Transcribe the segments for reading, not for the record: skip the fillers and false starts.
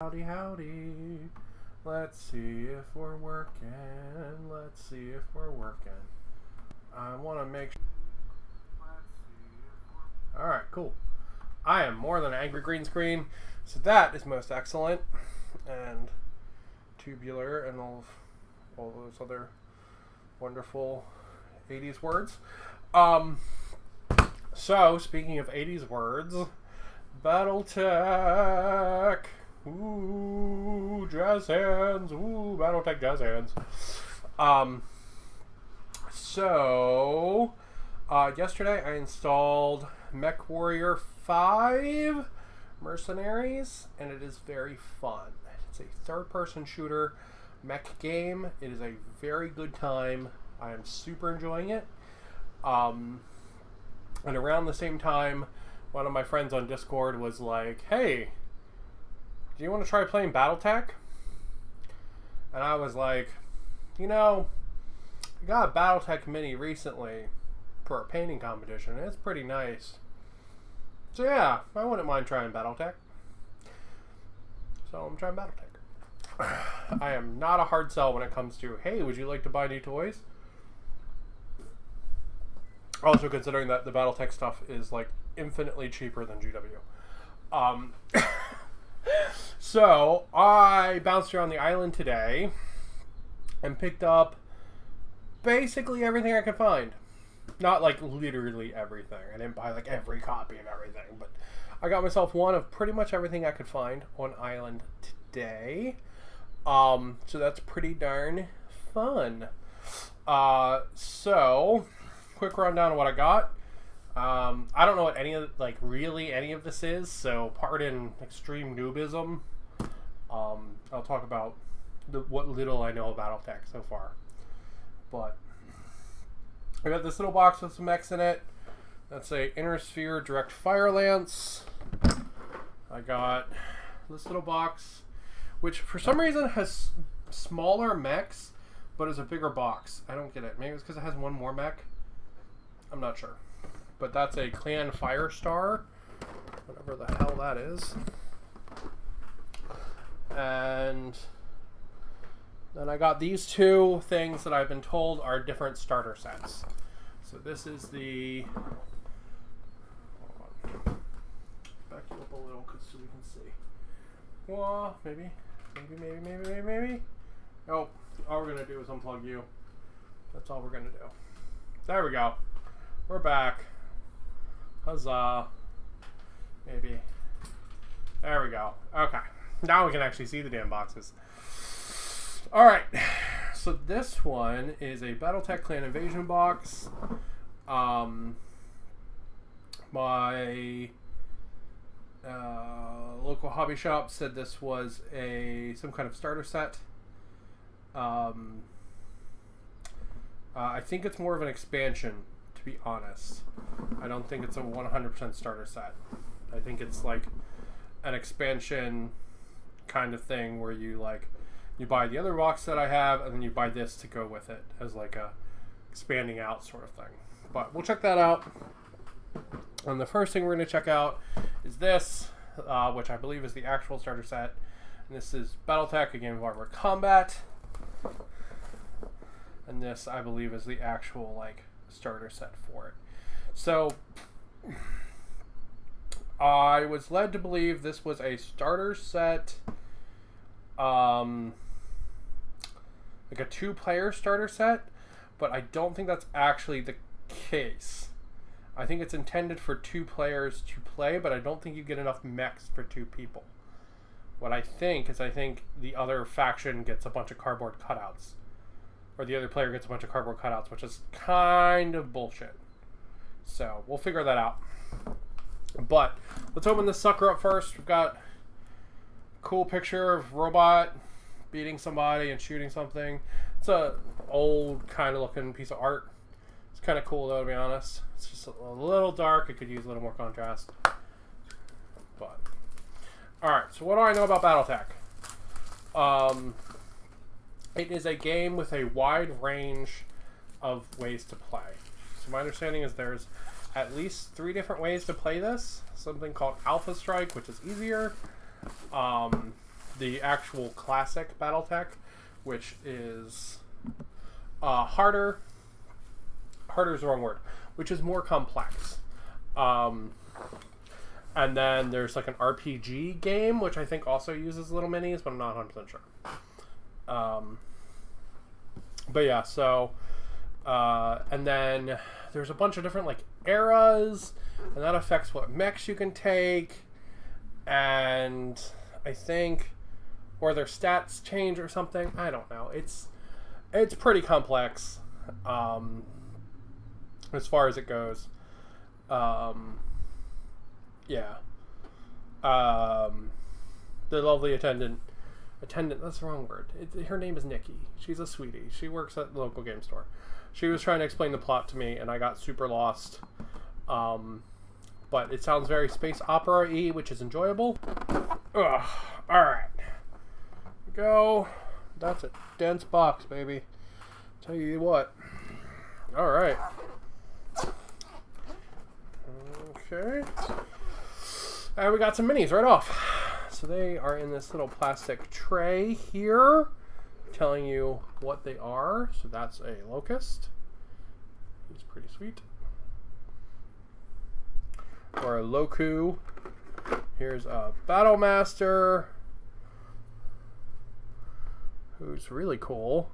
Howdy, howdy. Let's see if we're working. Let's see if we're working. I want to make sure. Alright, cool. I am more than an angry green screen, so that is most excellent. And tubular and all those other wonderful 80s words. So, speaking of 80s words, Battletech. Ooh, jazz hands. Ooh, Battletech jazz hands. Yesterday I installed Mechwarrior 5 Mercenaries, and it is very fun. It's a third-person shooter mech game. It is a very good time. I am super enjoying it. And around the same time, one of my friends on Discord was like, hey, do you want to try playing Battletech? And I was like, you know, I got a Battletech Mini recently for a painting competition, and it's pretty nice. So yeah, I wouldn't mind trying Battletech. So I'm trying Battletech. I am not a hard sell when it comes to, hey, would you like to buy new toys? Also considering that the Battletech stuff is like infinitely cheaper than GW. So I bounced around the island today and picked up basically everything I could find. Not like literally everything. I didn't buy like every copy of everything, but I got myself one of pretty much everything I could find on island today. So that's pretty darn fun. So quick rundown of what I got. I don't know what any of this is, so pardon extreme noobism. I'll talk about what little I know about Battletech so far. But I got this little box with some mechs in it. That's a Inner Sphere direct fire lance. I got this little box, which for some reason has smaller mechs, but is a bigger box. I don't get it. Maybe it's because it has one more mech. I'm not sure. But that's a Clan Firestar, whatever the hell that is. And then I got these two things that I've been told are different starter sets. So this is the... Hold on. Back you up a little so we can see. Well, maybe. Nope. All we're going to do is unplug you. That's all we're going to do. There we go. We're back. Huzzah. Maybe. There we go. Okay. Now we can actually see the damn boxes. Alright. So this one is a Battletech Clan Invasion box. My local hobby shop said this was some kind of starter set. I think it's more of an expansion, to be honest. I don't think it's a 100% starter set. I think it's like an expansion kind of thing where you buy the other box that I have and then you buy this to go with it as like a expanding out sort of thing. But we'll check that out. And the first thing we're going to check out is this, which I believe is the actual starter set. And this is Battletech, a game of armored combat. And this, I believe, is the actual like starter set for it. So I was led to believe this was a starter set, like a 2-player starter set, but I don't think that's actually the case. I think it's intended for 2 players to play, but I don't think you get enough mechs for 2 people. What I think is the other faction gets a bunch of cardboard cutouts. Or the other player gets a bunch of cardboard cutouts, which is kind of bullshit. So, we'll figure that out. But, let's open this sucker up first. We've got a cool picture of robot beating somebody and shooting something. It's a old kind of looking piece of art. It's kind of cool though, to be honest. It's just a little dark. It could use a little more contrast. But, alright, so what do I know about Battletech? It is a game with a wide range of ways to play. So my understanding is there's at least 3 different ways to play this. Something called Alpha Strike, which is easier. the actual classic Battletech, which is harder. Harder is the wrong word. Which is more complex. And then there's like an RPG game, which I think also uses little minis, but I'm not 100% sure. But yeah, so and then there's a bunch of different like eras, and that affects what mechs you can take, and I think, or their stats change or something. I don't know. It's pretty complex as far as it goes. Yeah. The lovely attendant, that's the wrong word. Her name is Nikki. She's a sweetie. She works at the local game store. She was trying to explain the plot to me, and I got super lost. But it sounds very space opera-y, which is enjoyable. Ugh. Alright. Go. That's a dense box, baby. Tell you what. Alright. Okay. And we got some minis right off. So they are in this little plastic tray here, telling you what they are. So that's a locust. He's pretty sweet. Or a Loku. Here's a Battlemaster, who's really cool.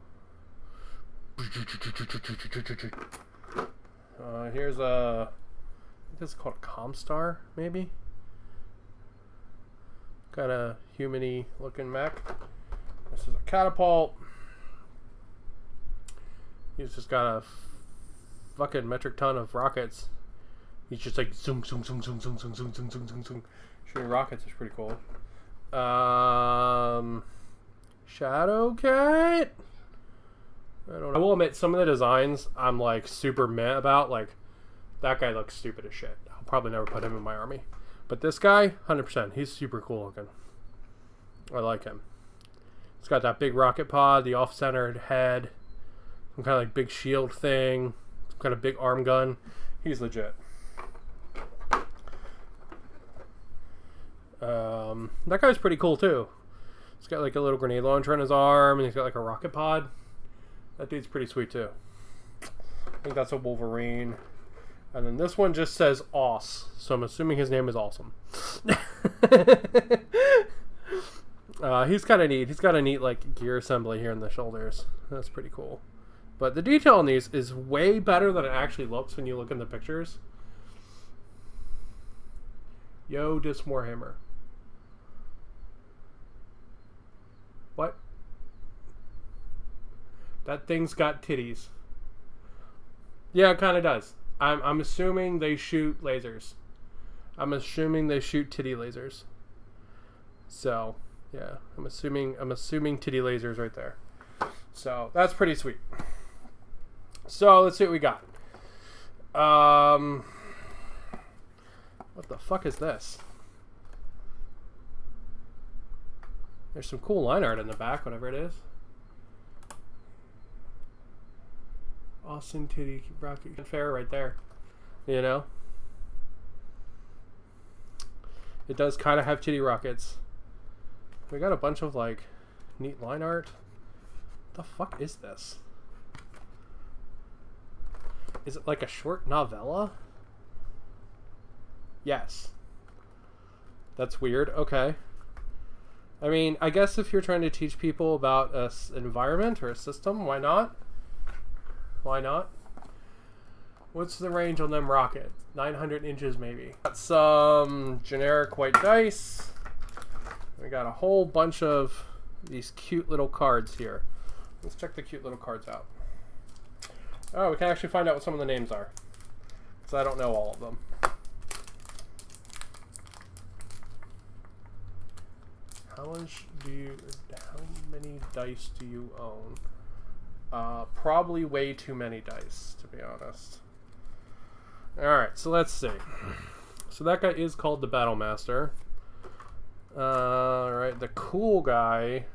Here's a, I think this is called a Comstar, maybe? Kind of human-y looking mech. This is a catapult. He's just got a fucking metric ton of rockets. He's just like zoom, zoom, zoom, zoom, zoom, zoom, zoom, zoom, zoom, zoom, zoom. Shooting rockets is pretty cool. Shadowcat? I don't know. I will admit, some of the designs I'm like super meh about. Like, that guy looks stupid as shit. I'll probably never put him in my army. But this guy, 100%. He's super cool looking. I like him. He's got that big rocket pod, the off-centered head, some kind of like big shield thing, some kind of big arm gun. He's legit. That guy's pretty cool too. He's got like a little grenade launcher on his arm, and he's got like a rocket pod. That dude's pretty sweet too. I think that's a Wolverine. And then this one just says Oss, so I'm assuming his name is Awesome. He's kind of neat. He's got a neat like gear assembly here in the shoulders. That's pretty cool. But the detail on these is way better than it actually looks when you look in the pictures. Yo, dis Warhammer. What? That thing's got titties. Yeah, it kind of does. I'm assuming they shoot lasers. I'm assuming they shoot titty lasers. So, yeah, I'm assuming titty lasers right there. So, that's pretty sweet. So, let's see what we got. What the fuck is this? There's some cool line art in the back, whatever it is. Austin titty rocket fair right there. You know? It does kind of have titty rockets. We got a bunch of like neat line art. What the fuck is this? Is it like a short novella? Yes. That's weird. Okay. I mean, I guess if you're trying to teach people about an environment or a system, why not? Why not? What's the range on them rockets? 900 inches maybe. Got some generic white dice. We got a whole bunch of these cute little cards here. Let's check the cute little cards out. Oh, we can actually find out what some of the names are, because I don't know all of them. How many dice do you own? Probably way too many dice, to be honest. Alright, so let's see. So that guy is called the Battlemaster. Alright, the cool guy,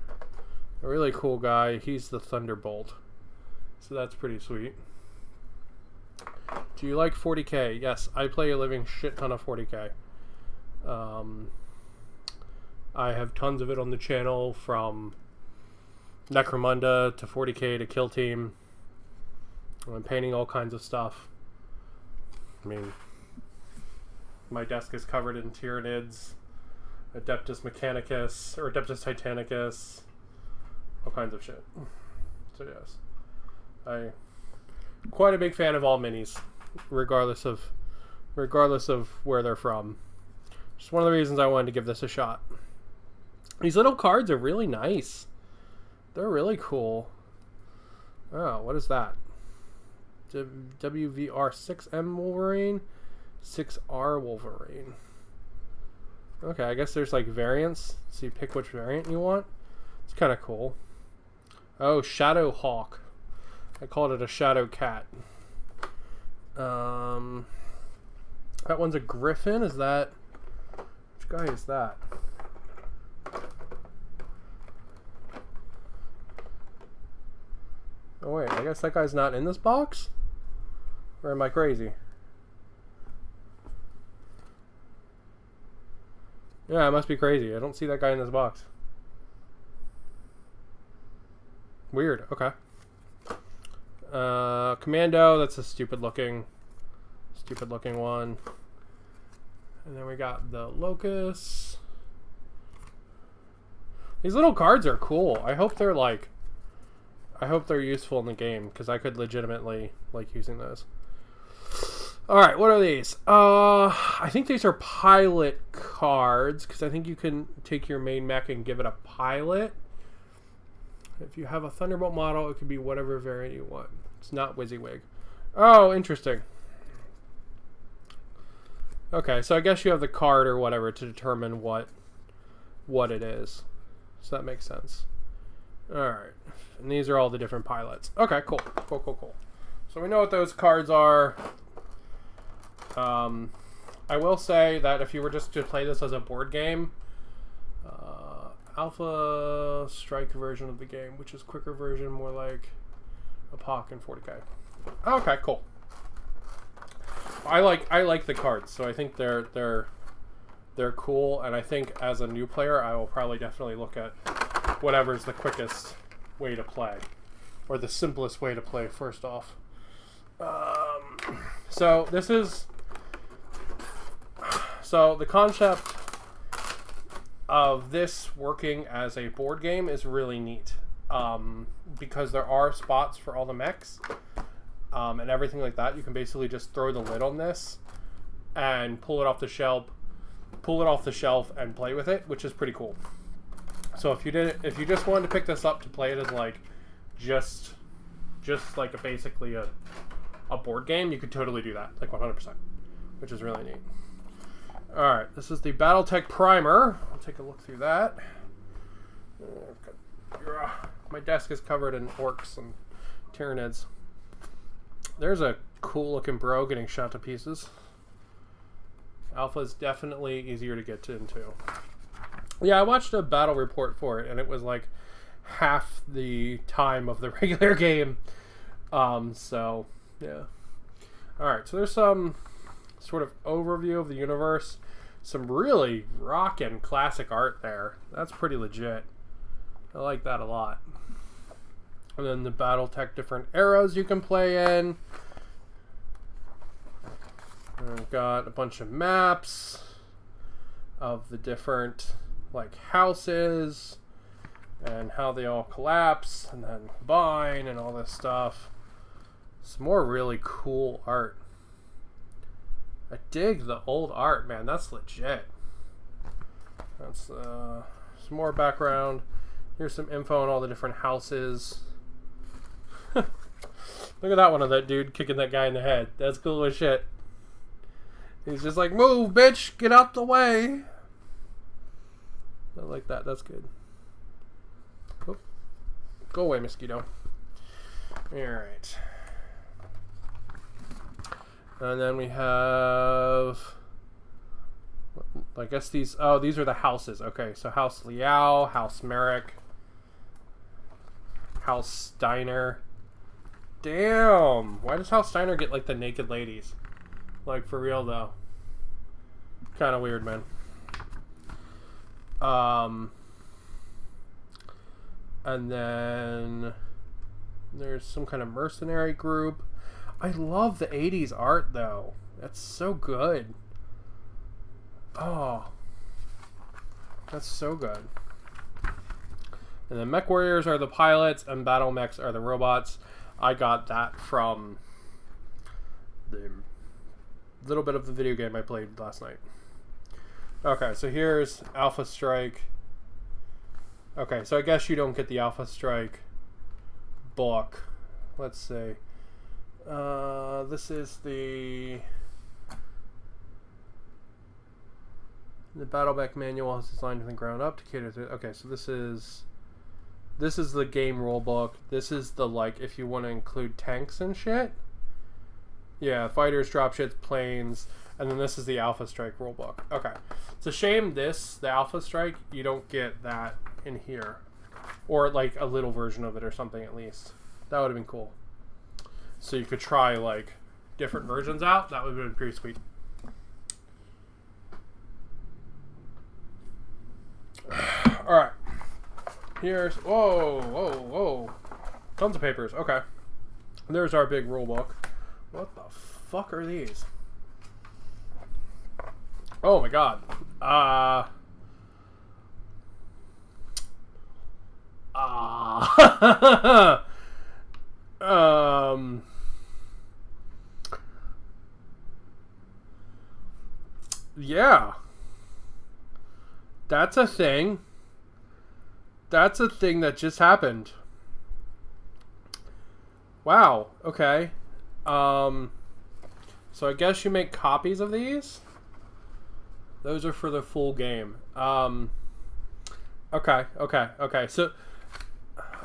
a really cool guy, he's the Thunderbolt. So that's pretty sweet. Do you like 40k? Yes, I play a living shit ton of 40k. I have tons of it on the channel, from Necromunda to 40k to Kill Team. I'm painting all kinds of stuff. I mean, my desk is covered in Tyranids, Adeptus Mechanicus, or Adeptus Titanicus, all kinds of shit. So yes, I'm quite a big fan of all minis, regardless of where they're from. Just one of the reasons I wanted to give this a shot. These little cards are really nice. They're really cool. Oh, what is that? WVR 6M Wolverine, 6R Wolverine. Okay, I guess there's like variants, so you pick which variant you want. It's kind of cool. Oh, Shadow Hawk. I called it a Shadow Cat. That one's a Griffin. Is that... Which guy is that? Oh wait, I guess that guy's not in this box? Or am I crazy? Yeah, I must be crazy. I don't see that guy in this box. Weird. Okay. Commando, that's a stupid looking one. And then we got the Locust. These little cards are cool. I hope they're useful in the game, because I could legitimately like using those. Alright, what are these? I think these are pilot cards, because I think you can take your main mech and give it a pilot. If you have a Thunderbolt model, it could be whatever variant you want. It's not WYSIWYG. Oh, interesting. Okay, so I guess you have the card or whatever to determine what it is. So that makes sense. Alright. And these are all the different pilots. Okay, cool. Cool. So we know what those cards are. I will say that if you were just to play this as a board game, Alpha Strike version of the game, which is quicker version, more like a POC and 40k. Okay, cool. I like the cards, so I think they're cool, and I think as a new player, I will probably definitely look at whatever's the quickest way to play, or the simplest way to play. First off, so the concept of this working as a board game is really neat, because there are spots for all the mechs and everything like that. You can basically just throw the lid on this and pull it off the shelf and play with it, which is pretty cool. So if you just wanted to pick this up to play it as like just like basically a board game, you could totally do that, like 100%, which is really neat. Alright, this is the Battletech Primer. I'll take a look through that. My desk is covered in orcs and Tyranids. There's a cool looking bro getting shot to pieces. Alpha is definitely easier to get into. Yeah, I watched a battle report for it, and it was like half the time of the regular game. So, yeah. Alright, so there's some sort of overview of the universe. Some really rockin' classic art there. That's pretty legit. I like that a lot. And then the Battletech different eras you can play in. And we've got a bunch of maps of the different like houses and how they all collapse and then combine and all this stuff. Some more really cool art. I dig the old art, man. That's legit. That's some more background. Here's some info on all the different houses. Look at that one of that dude kicking that guy in the head. That's cool as shit. He's just like, move, bitch, get out the way. I like that. That's good. Oop. Go away, mosquito. Alright. And then we have, I guess these are the houses. Okay, so House Liao, House Merrick, House Steiner. Damn! Why does House Steiner get like the naked ladies? Like, for real though. Kind of weird, man. And then there's some kind of mercenary group. I love the 80s art, though. That's so good. Oh. That's so good. And then Mechwarriors are the pilots, and Battle Mechs are the robots. I got that from the little bit of the video game I played last night. Okay, so here's Alpha Strike. Okay, so I guess you don't get the Alpha Strike book. Let's see. This is the Battle Mech manual is designed from the ground up to cater to. Okay, so this is the game rule book. This is the, like, if you want to include tanks and shit. Yeah, fighters, dropships, planes, and then this is the Alpha Strike rulebook. Okay. It's a shame the Alpha Strike, you don't get that in here. Or, like, a little version of it or something at least. That would have been cool. So you could try, like, different versions out. That would have been pretty sweet. Alright. Here's... Whoa. Tons of papers. Okay. There's our big rulebook. What the fuck are these? Oh my god. Yeah. That's a thing. That's a thing that just happened. Wow. Okay. So I guess you make copies of these? Those are for the full game. Okay. So,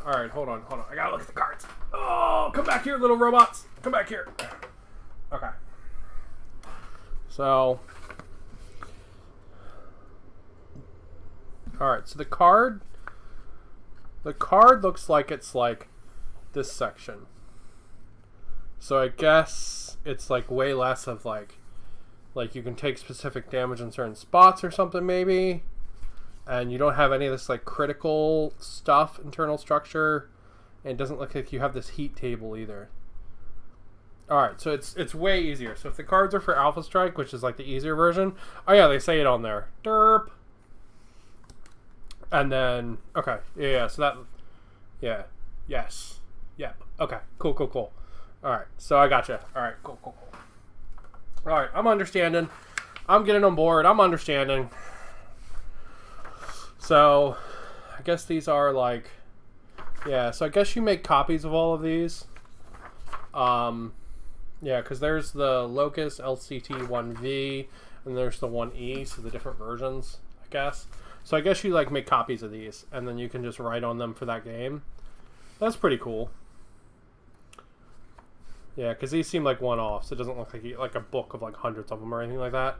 alright, hold on. I gotta look at the cards. Oh, come back here, little robots. Come back here. Okay. So, alright, so the card looks like it's like this section. So I guess it's like way less of like you can take specific damage in certain spots or something maybe. And you don't have any of this like critical stuff, internal structure. And it doesn't look like you have this heat table either. Alright, so it's way easier. So if the cards are for Alpha Strike, which is like the easier version. Oh yeah, they say it on there. Derp. And then, okay. Yeah, so that, yeah. Yes. Yep. Okay. Cool. Alright, so I gotcha. Alright, cool. Alright, I'm understanding. I'm getting on board. I'm understanding. So, I guess these are like... Yeah, so I guess you make copies of all of these. Yeah, because there's the Locust LCT-1V, and there's the 1E, so the different versions, I guess. So I guess you like make copies of these, and then you can just write on them for that game. That's pretty cool. Yeah, because these seem like one-offs. It doesn't look like a book of like hundreds of them or anything like that.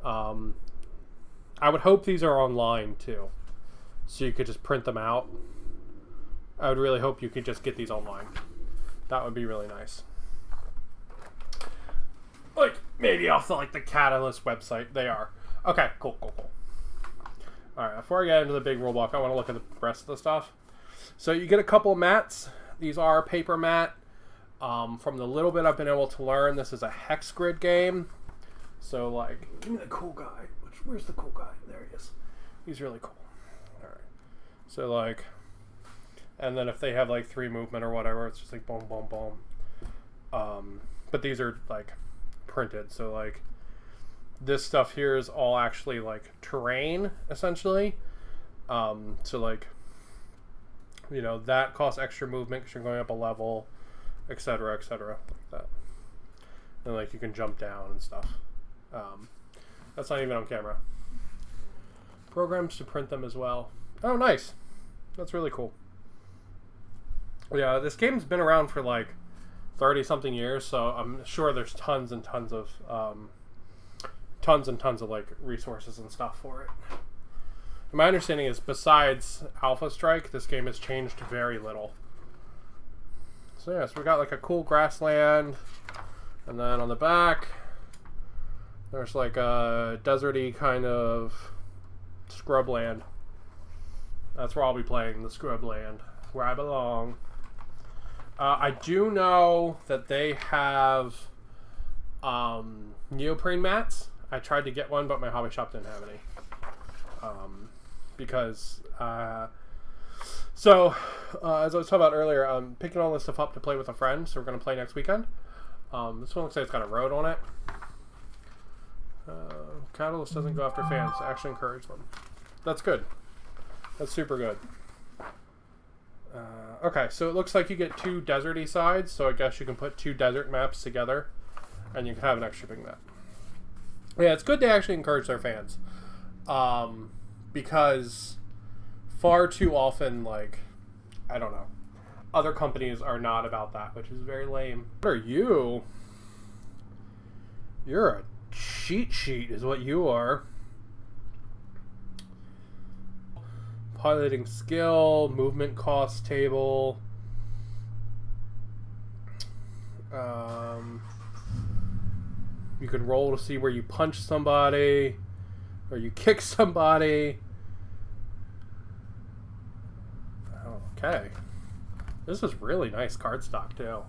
I would hope these are online too, so you could just print them out. I would really hope you could just get these online. That would be really nice. Like maybe off the Catalyst website. They are. Okay, cool. All right, before I get into the big rulebook, I want to look at the rest of the stuff. So you get a couple of mats. These are paper mat. From the little bit I've been able to learn, this is a hex grid game. So, like, give me the cool guy. Where's the cool guy? There he is. He's really cool. All right. So, like, and then if they have, like, 3 movement or whatever, it's just like boom. But these are, like, printed. So, like, this stuff here is all actually, like, terrain, essentially. So, like, you know, that costs extra movement because you're going up a level, etc., like that. And, like, you can jump down and stuff. That's not even on camera. Programs to print them as well. Oh, nice. That's really cool. Yeah, this game's been around for, like, 30-something years, so I'm sure there's tons and tons of, like, resources and stuff for it. And my understanding is, besides Alpha Strike, this game has changed very little. So, yeah, so we got, like, a cool grassland, and then on the back, there's, like, a deserty kind of Scrubland. That's where I'll be playing, the Scrubland, where I belong. I do know that they have neoprene mats. I tried to get one, but my hobby shop didn't have any. Because, as I was talking about earlier, I'm picking all this stuff up to play with a friend, so we're going to play next weekend. This one looks like it's got a road on it. Catalyst doesn't go after fans, actually encourage them. That's good. That's super good. Okay, so it looks like you get 2 deserty sides, so I guess you can put 2 desert maps together, and you can have an extra big map. Yeah, it's good to actually encourage their fans. Because far too often, like, I don't know, other companies are not about that, which is very lame. What are you? You're a cheat sheet is what you are. Piloting skill, movement cost table. You can roll to see where you punch somebody or you kick somebody. Okay. This is really nice cardstock too.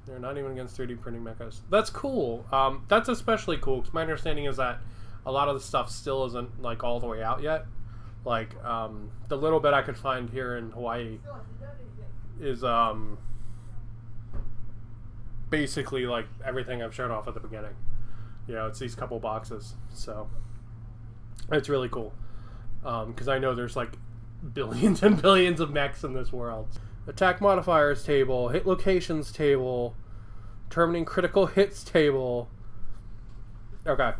They're not even against 3D printing mechas. That's cool. That's especially cool because my understanding is that a lot of the stuff still isn't like all the way out yet. Like the little bit I could find here in Hawaii is basically like everything I've shown off at the beginning. You know, it's these couple boxes, so it's really cool. Because I know there's like billions and billions of mechs in this world. Attack modifiers table, hit locations table, determining critical hits table. Okay.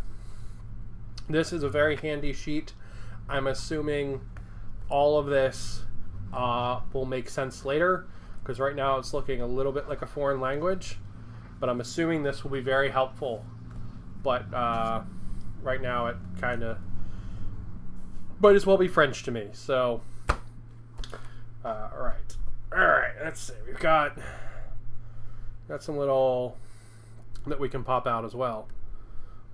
This is a very handy sheet. I'm assuming all of this will make sense later, because right now it's looking a little bit like a foreign language, but I'm assuming this will be very helpful. But right now it kind of might as well be French to me. So, all right. Let's see. We've got some little that we can pop out as well.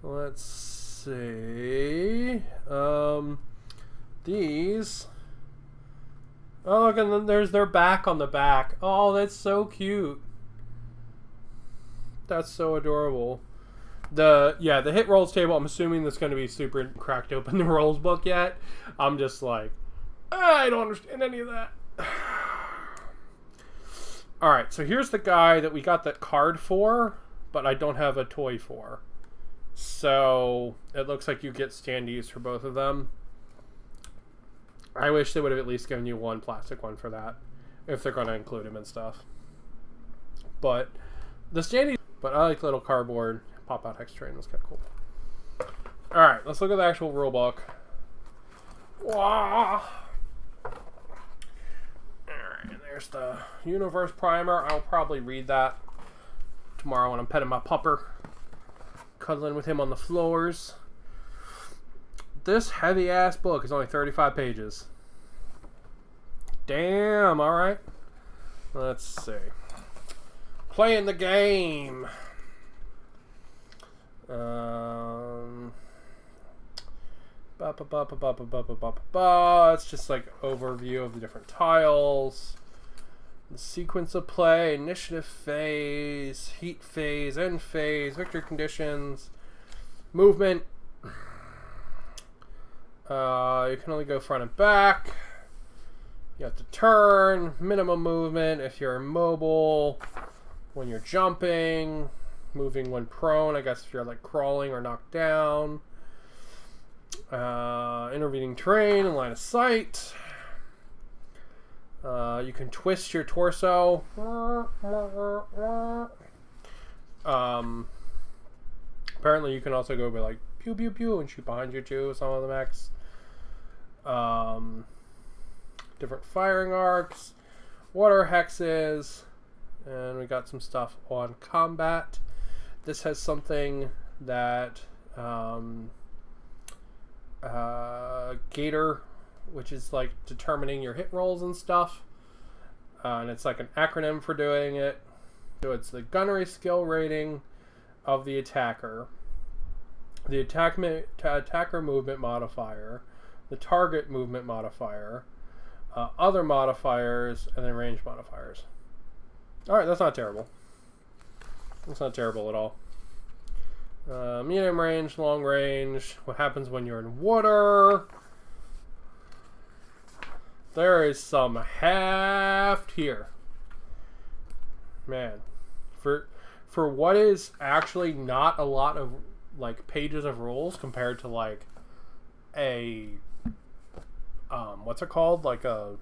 Let's see. These. Oh, look, and then there's their back on the back. Oh, that's so cute. That's so adorable. The hit rolls table, I'm assuming that's going to be super cracked open the rolls book yet. I'm just like, I don't understand any of that. Alright, so here's the guy that we got that card for, but I don't have a toy for. So it looks like you get standees for both of them. I wish they would have at least given you one plastic one for that, if they're going to include him and stuff. But the standees, but I like little cardboard pop-out hex train. That's kind of cool. Alright, let's look at the actual rule book. Wow. Alright, there's the Universe Primer. I'll probably read that tomorrow when I'm petting my pupper. Cuddling with him on the floors. This heavy-ass book is only 35 pages. Damn, alright. Let's see. Playing the game. It's just like overview of the different tiles, the sequence of play, initiative phase, heat phase, end phase, victory conditions, movement. You can only go front and back. You have to turn, minimum movement if you're immobile, when you're jumping, moving when prone, I guess if you're like crawling or knocked down. Intervening terrain and line of sight. You can twist your torso. Apparently you can also go by like pew pew pew and shoot behind you too, some of the mechs. Different firing arcs, water hexes, and we got some stuff on combat. This has something that Gator, which is like determining your hit rolls and stuff, and it's like an acronym for doing it. So it's the gunnery skill rating of the attacker. the attacker movement modifier, the target movement modifier, other modifiers, and then range modifiers. Alright, that's not terrible. That's not terrible at all. Medium range, long range. What happens when you're in water? There is some heft here. Man. For what is actually not a lot of like pages of rules compared to like a what's it called? Like a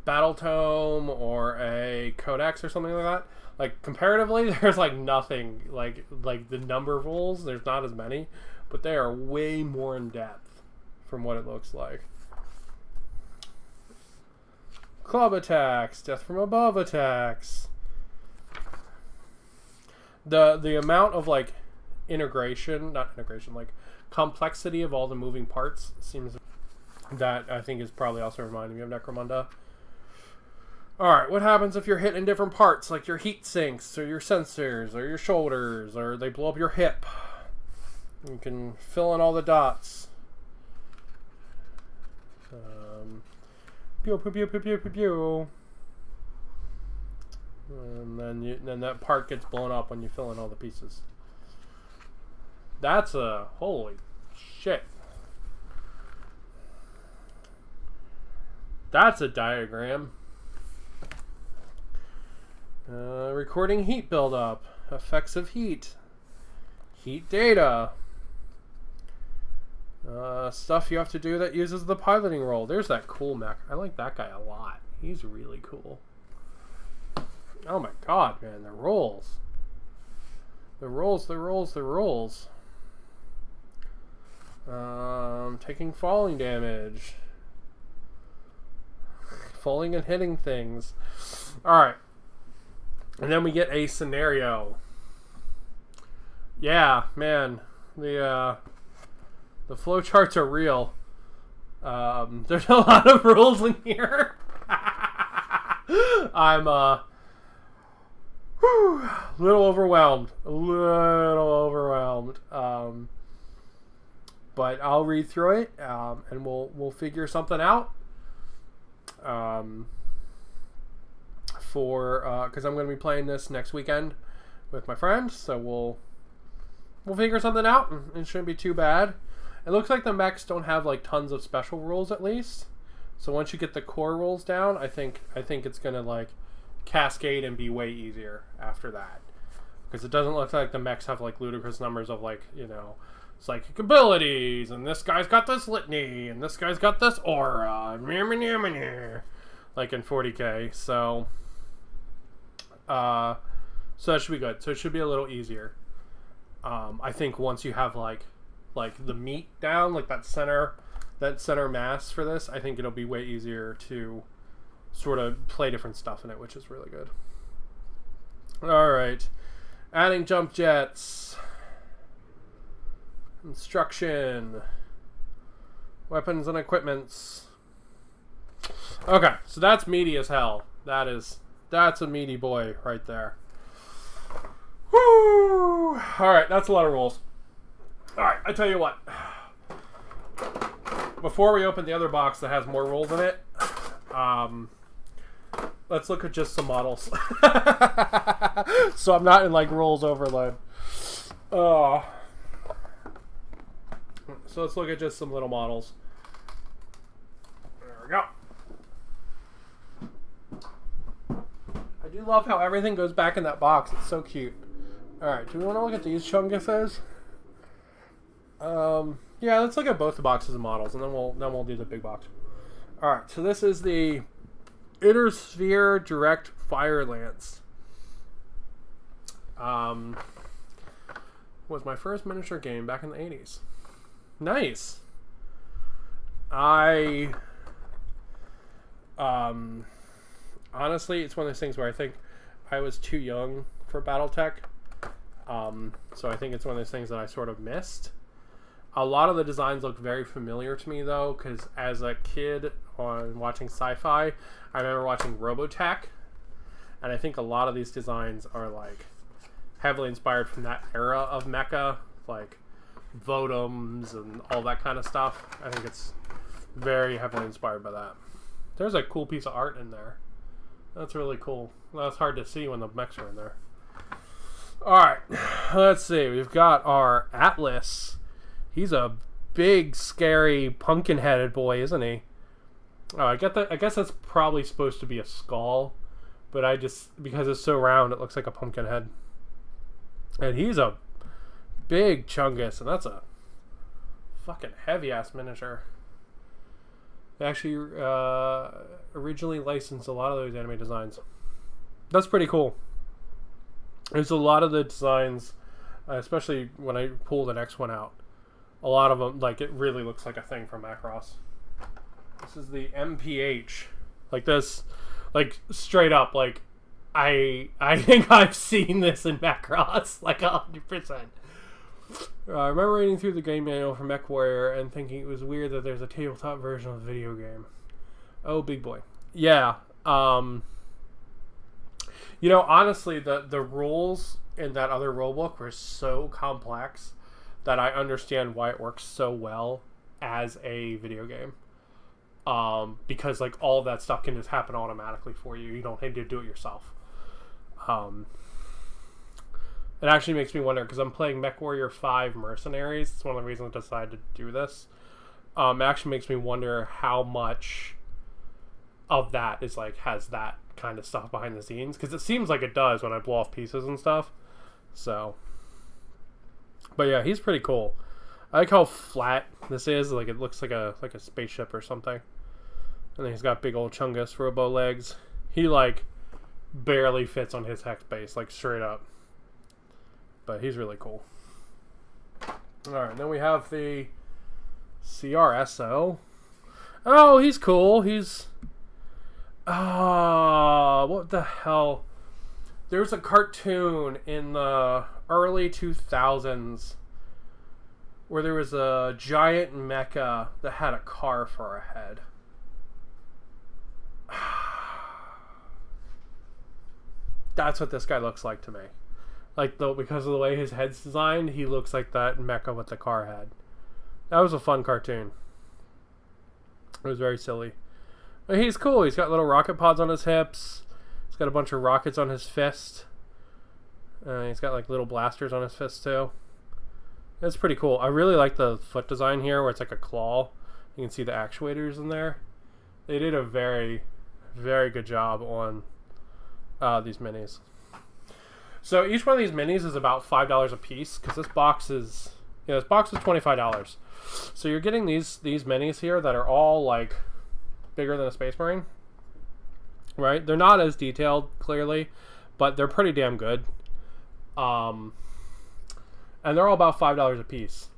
battle tome or a codex or something like that. Like comparatively, there's like nothing like the number of rules. There's not as many, but they are way more in depth from what it looks like. Club attacks, death from above attacks. The amount of like like complexity of all the moving parts seems that I think is probably also reminding me of Necromunda. Alright, what happens if you're hit in different parts, like your heat sinks, or your sensors, or your shoulders, or they blow up your hip? You can fill in all the dots. Pew, pew, pew, pew, pew, pew, pew. And then that part gets blown up when you fill in all the pieces. That's a... holy shit. That's a diagram. Recording heat buildup. Effects of heat. Heat data. Stuff you have to do that uses the piloting roll. There's that cool mech. I like that guy a lot. He's really cool. Oh my god, man. The rolls. The rolls. Taking falling damage. Falling and hitting things. Alright. And then we get a scenario. Yeah, man. The flowcharts are real. There's a lot of rules in here. I'm a little overwhelmed. But I'll read through it, and we'll figure something out. Because I'm going to be playing this next weekend with my friend, so we'll figure something out, and it shouldn't be too bad. It looks like the mechs don't have like tons of special rules, at least. So once you get the core rules down, I think it's gonna like cascade and be way easier after that. Because it doesn't look like the mechs have like ludicrous numbers of like, you know, psychic abilities, and this guy's got this litany, and this guy's got this aura, like in 40k. So that should be good. So it should be a little easier. I think once you have like the meat down, like that center mass for this, I think it'll be way easier to sort of play different stuff in it, which is really good. Alright. Adding jump jets. Instruction. Weapons and equipments. Okay, so that's meaty as hell. That's a meaty boy right there. Woo! Alright, that's a lot of rules. Alright, I tell you what. Before we open the other box that has more rules in it, let's look at just some models. So I'm not in like rules overload. So let's look at just some little models. There we go. I do love how everything goes back in that box. It's so cute. Alright, do we want to look at these chunguses? Yeah, let's look at both the boxes of models, and then we'll do the big box. Alright, so this is the Inner Sphere Direct Fire Lance. Was my first miniature game back in the 80s. Nice. Honestly, it's one of those things where I think I was too young for Battletech. So I think it's one of those things that I sort of missed. A lot of the designs look very familiar to me, though, because as a kid watching sci-fi, I remember watching Robotech, and I think a lot of these designs are like heavily inspired from that era of mecha, like Votoms and all that kind of stuff. I think it's very heavily inspired by that. There's a cool piece of art in there. That's really cool. That's hard to see when the mechs are in there. Alright, let's see. We've got our Atlas. He's a big, scary, pumpkin-headed boy, isn't he? Oh, I guess that's probably supposed to be a skull, but because it's so round, it looks like a pumpkin head. And he's a big chungus, and that's a fucking heavy-ass miniature. They actually originally licensed a lot of those anime designs. That's pretty cool. There's a lot of the designs, especially when I pull the next one out. A lot of them, like, it really looks like a thing from Macross. This is the MPH. Like this, like, straight up, like, I think I've seen this in Macross, like 100%. I remember reading through the game manual for Mechwarrior and thinking it was weird that there's a tabletop version of the video game. Oh, big boy. Yeah. You know, honestly, the rules in that other rulebook were so complex that I understand why it works so well as a video game. Because, like, all of that stuff can just happen automatically for you. You don't have to do it yourself. It actually makes me wonder, because I'm playing Mechwarrior 5 Mercenaries. It's one of the reasons I decided to do this. It actually makes me wonder how much of that is, like, has that kind of stuff behind the scenes. Because it seems like it does when I blow off pieces and stuff. So. But yeah, he's pretty cool. I like how flat this is. Like, it looks like a spaceship or something. And then he's got big old Chungus robo legs. He, like, barely fits on his hex base, like, straight up. But he's really cool. Alright, then we have the CRSO. Oh, he's cool. He's... what the hell? There's a cartoon in the early 2000s where there was a giant mecha that had a car for a head. That's what this guy looks like to me. Like, though, because of the way his head's designed, he looks like that mecha with the car head. That was a fun cartoon. It was very silly. But he's cool. He's got little rocket pods on his hips. He's got a bunch of rockets on his fist. He's got, like, little blasters on his fist, too. It's pretty cool. I really like the foot design here, where it's like a claw. You can see the actuators in there. They did a very, very good job on these minis. So each one of these minis is about $5 a piece, because this box is $25. So you're getting these minis here that are all, like, bigger than a Space Marine, right? They're not as detailed, clearly, but they're pretty damn good. And they're all about $5 a piece,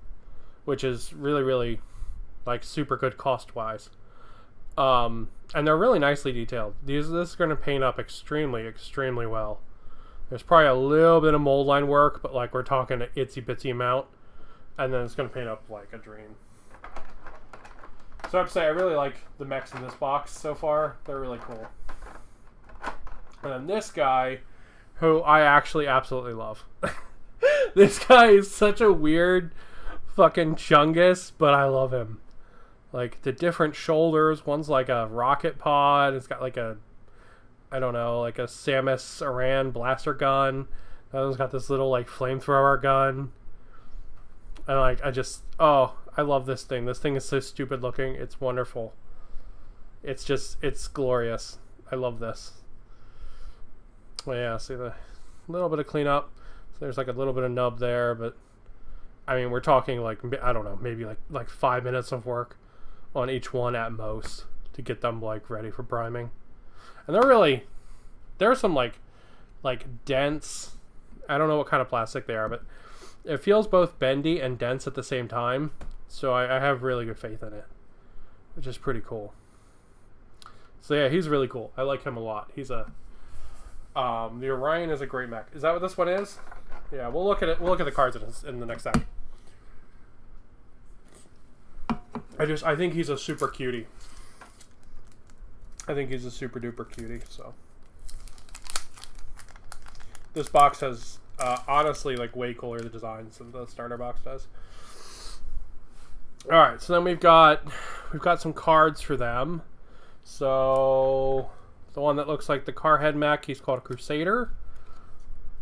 which is really, really, like, super good cost-wise. And they're really nicely detailed. This is going to paint up extremely, extremely well. There's probably a little bit of mold line work, but, like, we're talking an itsy-bitsy amount. And then it's going to paint up like a dream. So I have to say, I really like the mechs in this box so far. They're really cool. And then this guy, who I actually absolutely love. This guy is such a weird fucking chungus, but I love him. Like, the different shoulders. One's like a rocket pod. It's got like a, I don't know, like a Samus Aran blaster gun. The other one's got this little, like, flamethrower gun. And, like, I love this thing. This thing is so stupid looking. It's wonderful. It's glorious. I love this. Well, yeah, see the little bit of cleanup. So there's, like, a little bit of nub there, but, I mean, we're talking, like, I don't know, maybe, like 5 minutes of work on each one at most to get them, like, ready for priming. And there's some, like dense, I don't know what kind of plastic they are, but it feels both bendy and dense at the same time. So I have really good faith in it, which is pretty cool. So yeah, he's really cool. I like him a lot. He's the Orion is a great mech. Is that what this one is? Yeah, we'll look at it. We'll look at the cards in the next time. I think he's a super cutie. I think he's a super duper cutie. So this box has honestly like way cooler the designs than the starter box does. All right, so then we've got some cards for them. So the one that looks like the Carhead mech, he's called a Crusader.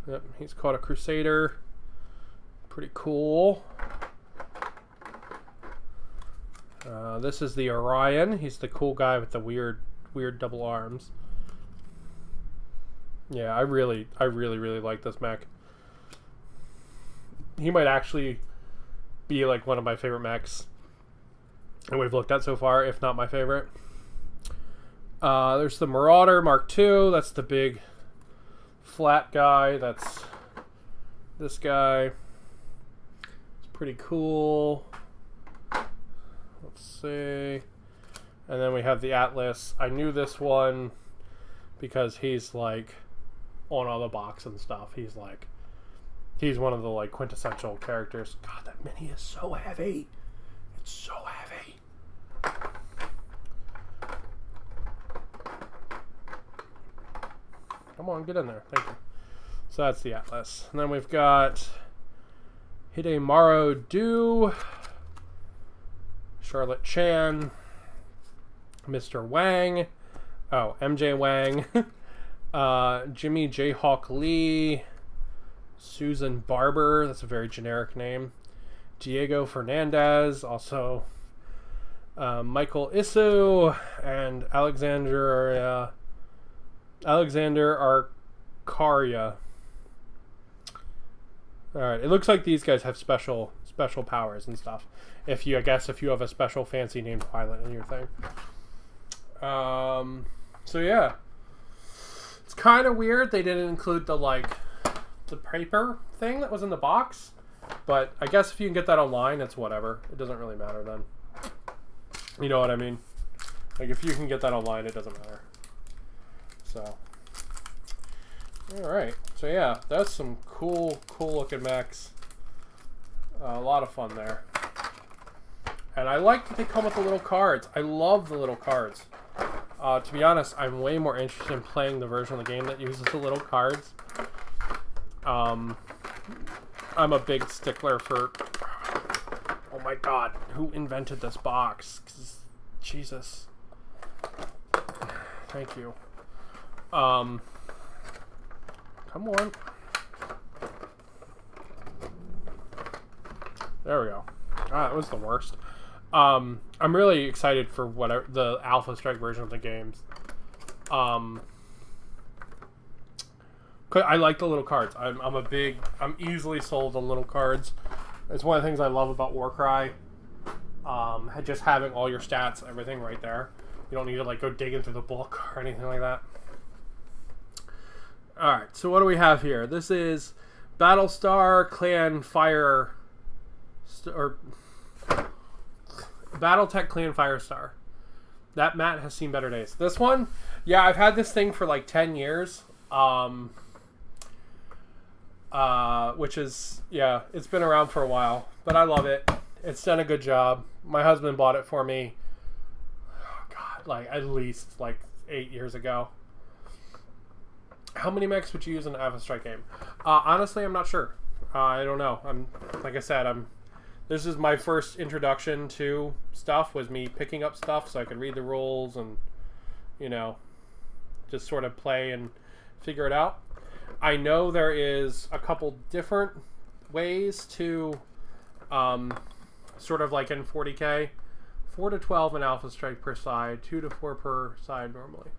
Yep, he's called a Crusader. Pretty cool. This is the Orion. He's the cool guy with the weird double arms. Yeah, I really like this mech. He might actually be like one of my favorite mechs that we've looked at so far, if not my favorite. There's the Marauder Mark II. That's the big flat guy. That's this guy. It's pretty cool. Let's see. And then we have the Atlas. I knew this one because he's like on all the box and stuff. He's one of the like quintessential characters. God, that mini is so heavy. It's so heavy. Come on, get in there. Thank you. So that's the Atlas. And then we've got Hidemaru Du, Charlotte Chan, Mr. Wang, MJ Wang, Jimmy Jayhawk Lee, Susan Barber, that's a very generic name, Diego Fernandez, also Michael Isu, and Alexander Arcaria. Alright, it looks like these guys have special powers and stuff. If you have a special fancy named pilot in your thing. So yeah. It's kind of weird they didn't include the paper thing that was in the box. But I guess if you can get that online, it's whatever. It doesn't really matter then. You know what I mean? Like if you can get that online, it doesn't matter. So, alright. So yeah, that's some cool looking mechs. A lot of fun there. And I like that they come with the little cards. I love the little cards. To be honest, I'm way more interested in playing the version of the game that uses the little cards. I'm a big stickler for... Oh my god, who invented this box? Jesus. Thank you. Come on. There we go. That was the worst. I'm really excited for whatever the Alpha Strike version of the games. I like the little cards. I'm easily sold on little cards. It's one of the things I love about Warcry. Just having all your stats, everything right there. You don't need to go digging through the book or anything like that. Alright, so what do we have here? This is Battlestar Clan Fire... or Battletech Clan Firestar. That mat has seen better days. This one, yeah, I've had this thing for 10 years. Which is, yeah, it's been around for a while. But I love it. It's done a good job. My husband bought it for me, oh God, at least 8 years ago. How many mechs would you use in an Alpha Strike game? Honestly, I'm not sure. I don't know. Like I said, this is my first introduction to stuff, was me picking up stuff so I could read the rules and, just sort of play and figure it out. I know there is a couple different ways to, sort of like in 40k, 4 to 12 in Alpha Strike per side, 2 to 4 per side normally.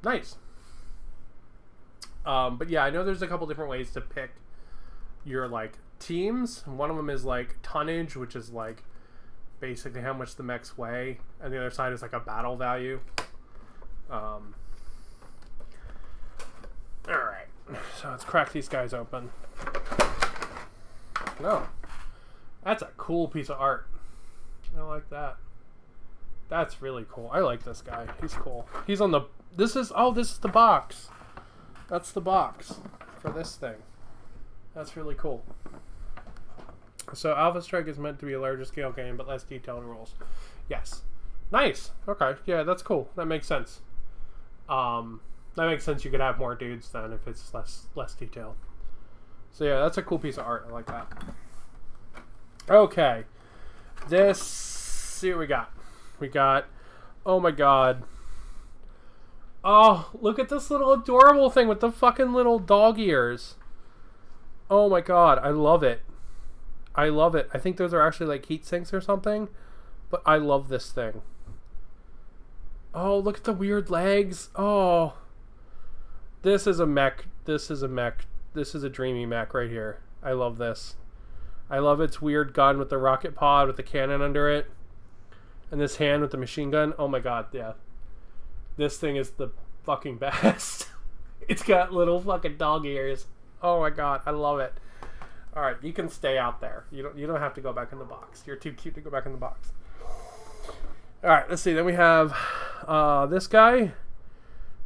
Nice. But yeah, I know there's a couple different ways to pick your teams. One of them is tonnage, which is basically how much the mechs weigh, and the other side is a battle value. All right, so let's crack these guys open. No, that's a cool piece of art. I like that. That's really cool. I like this guy. He's cool. He's on the... This is the box. That's the box for this thing. That's really cool. So Alpha Strike is meant to be a larger scale game, but less detailed rules. Yes. Nice. Okay. Yeah, that's cool. That makes sense. That makes sense. You could have more dudes then if it's less detailed. So yeah, that's a cool piece of art. I like that. Okay. See what we got. We got, oh my god. Oh, look at this little adorable thing with the fucking little dog ears. Oh my god, I love it. I love it. I think those are actually like heat sinks or something. But I love this thing. Oh, look at the weird legs. Oh. This is a mech. This is a mech. This is a dreamy mech right here. I love this. I love its weird gun with the rocket pod with the cannon under it. And this hand with the machine gun. Oh my god, yeah. This thing is the fucking best. It's got little fucking dog ears. Oh my god, I love it. Alright, you can stay out there. You don't have to go back in the box. You're too cute to go back in the box. Alright, let's see. Then we have this guy.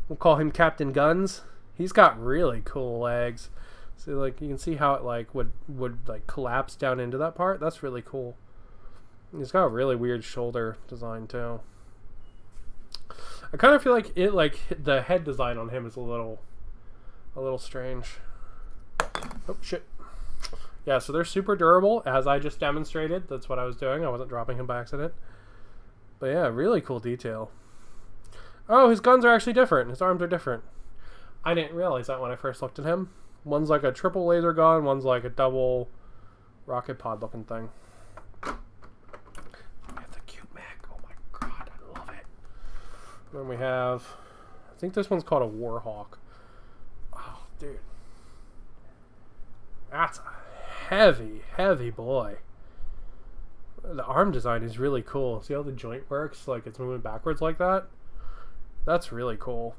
We'll call him Captain Guns. He's got really cool legs. So like you can see how it like would like collapse down into that part. That's really cool. He's got a really weird shoulder design too. I kind of feel like the head design on him is a little strange. Oh shit. Yeah, so they're super durable, as I just demonstrated. That's what I was doing. I wasn't dropping him by accident. But yeah, really cool detail. Oh, his guns are actually different. His arms are different. I didn't realize that when I first looked at him. One's like a triple laser gun, one's like a double rocket pod looking thing. We have the cute mech. Oh my god, I love it. Then we have, I think this one's called a Warhawk. Oh, dude. That's a heavy boy. The arm design is really cool. See how the joint works? Like it's moving backwards like that? That's really cool.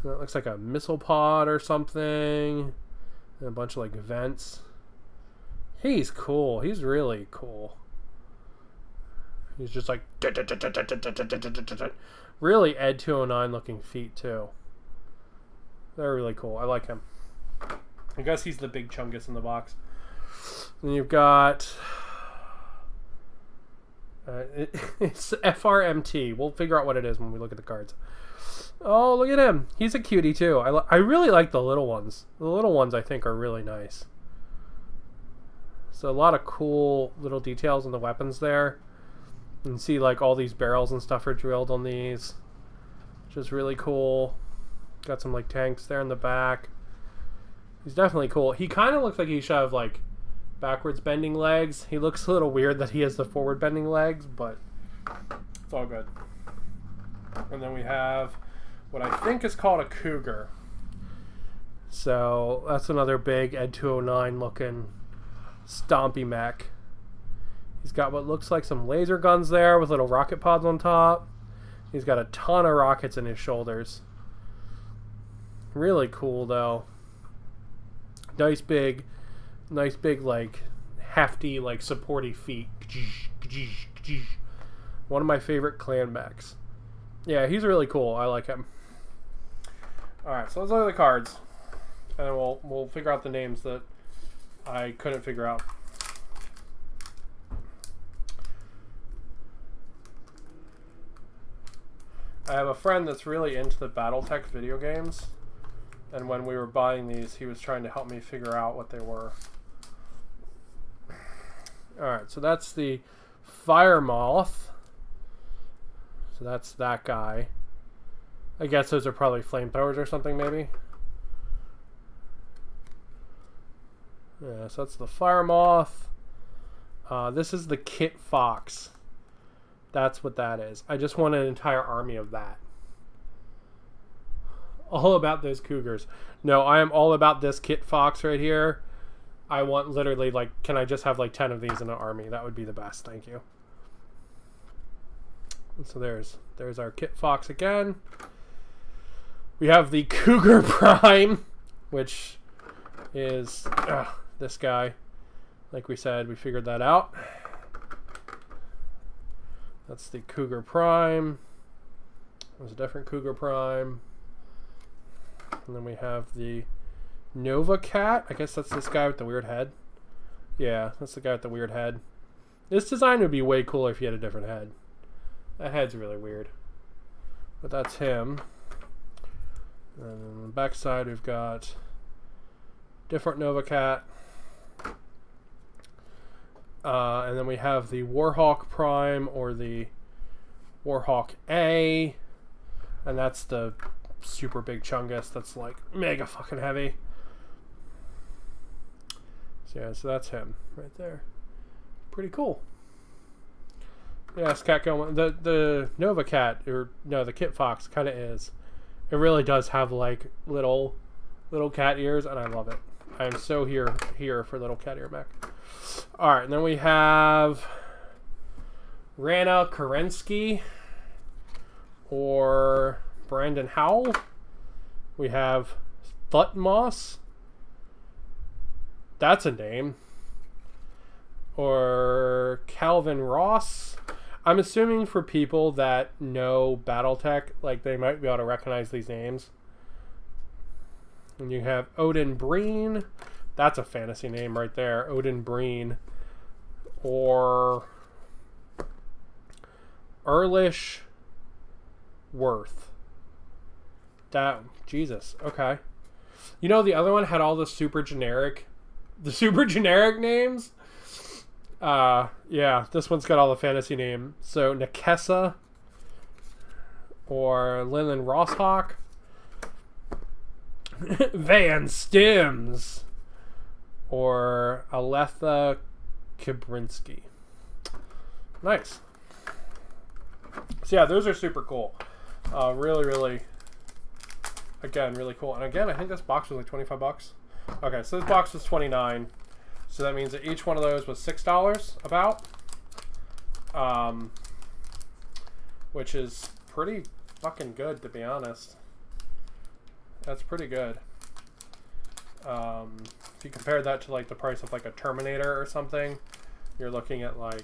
That looks like a missile pod or something. And a bunch of like vents. He's cool. He's really cool. He's just like really Ed 209 looking feet too. They're really cool. I like him. I guess he's the big chungus in the box. Then you've got it's FRMT. We'll figure out what it is when we look at the cards. Oh, look at him. He's a cutie too. I really like the little ones. The little ones I think are really nice. So a lot of cool little details in the weapons there. You can see like all these barrels and stuff are drilled on these. Which is really cool. Got some like tanks there in the back. He's definitely cool. He kind of looks like he should have like backwards bending legs. He looks a little weird that he has the forward bending legs, but it's all good. And then we have what I think is called a Cougar. So that's another big Ed 209 looking stompy mech. He's got what looks like some laser guns there with little rocket pods on top. He's got a ton of rockets in his shoulders. Really cool though. Nice big like hefty like supporty feet. One of my favorite clan mechs. Yeah, he's really cool. I like him. Alright, so let's look at the cards. And then we'll figure out the names that I couldn't figure out. I have a friend that's really into the Battletech video games. And when we were buying these, he was trying to help me figure out what they were. Alright, so that's the Fire Moth. So that's that guy. I guess those are probably flamethrowers or something, maybe. Yeah, so that's the Fire Moth. This is the Kit Fox. That's what that is. I just want an entire army of that. All about those Cougars. No, I am all about this Kit Fox right here. I want literally, like, can I just have like 10 of these in an army? That would be the best. Thank you. So there's our Kit Fox again. We have the Cougar Prime, which is this guy. Like we said, we figured that out. That's the Cougar Prime. There's a different Cougar Prime. And then we have the Nova Cat. I guess that's this guy with the weird head. Yeah, that's the guy with the weird head. This design would be way cooler if he had a different head. That head's really weird. But that's him. And on the back side we've got different Nova Cat. And then we have the Warhawk Prime or the Warhawk A. And that's the super big Chungus that's like mega fucking heavy. So yeah, so that's him right there. Pretty cool. Yeah, it's cat going. The Nova Cat, or no, the Kit Fox kind of is. It really does have like little cat ears, and I love it. I am so here for little cat ear mech. All right, and then we have Rana Kerensky or Brandon Howell. We have Thutmose. That's a name. Or Calvin Ross. I'm assuming for people that know Battletech, like they might be able to recognize these names. And you have Odin Breen. That's a fantasy name right there. Odin Breen. Or Earlish Worth. That, Jesus. Okay. You know, the other one had all the super generic names. Yeah, this one's got all the fantasy names. So Nakessa or Lillian Rosshawk. Van Stims or Aletha Kibrinsky. Nice. So yeah, those are super cool. Really, again, really cool. And again, I think this box was like $25. Okay, so this box was $29. So that means that each one of those was $6 about. Which is pretty fucking good, to be honest. That's pretty good. If you compare that to like the price of like a Terminator or something, you're looking at like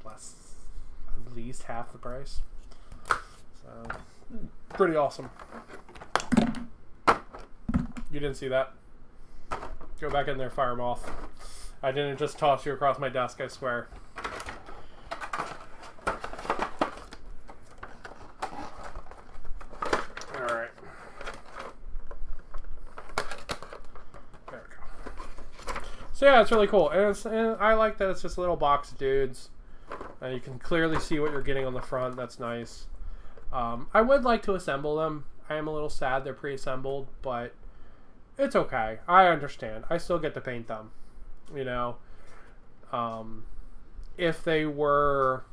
at least half the price. So pretty awesome. You didn't see that? Go back in there, fire moth. I didn't just toss you across my desk, I swear. Alright. There we go. So yeah, it's really cool. And I like that it's just a little box of dudes. And you can clearly see what you're getting on the front. That's nice. I would like to assemble them. I am a little sad they're pre-assembled, but it's okay. I understand. I still get to paint them. You know, if they were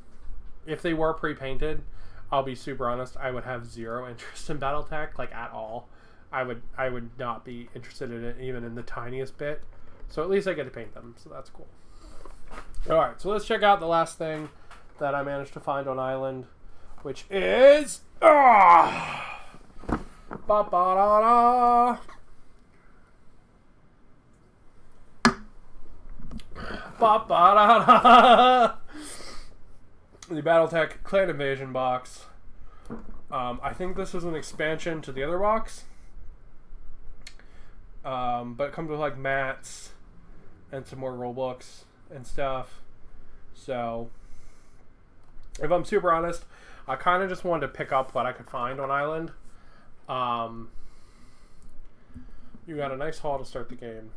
pre-painted, I'll be super honest, I would have zero interest in Battletech, like at all. I would not be interested in it even in the tiniest bit. So at least I get to paint them. So that's cool. All right, so let's check out the last thing that I managed to find on Island, which is ba-ba-da-da. Ba-ba-da-da. The Battletech Clan Invasion box. I think this is an expansion to the other box. But it comes with like mats and some more rule books and stuff. So, if I'm super honest, I kind of just wanted to pick up what I could find on Island. You got a nice haul to start the game.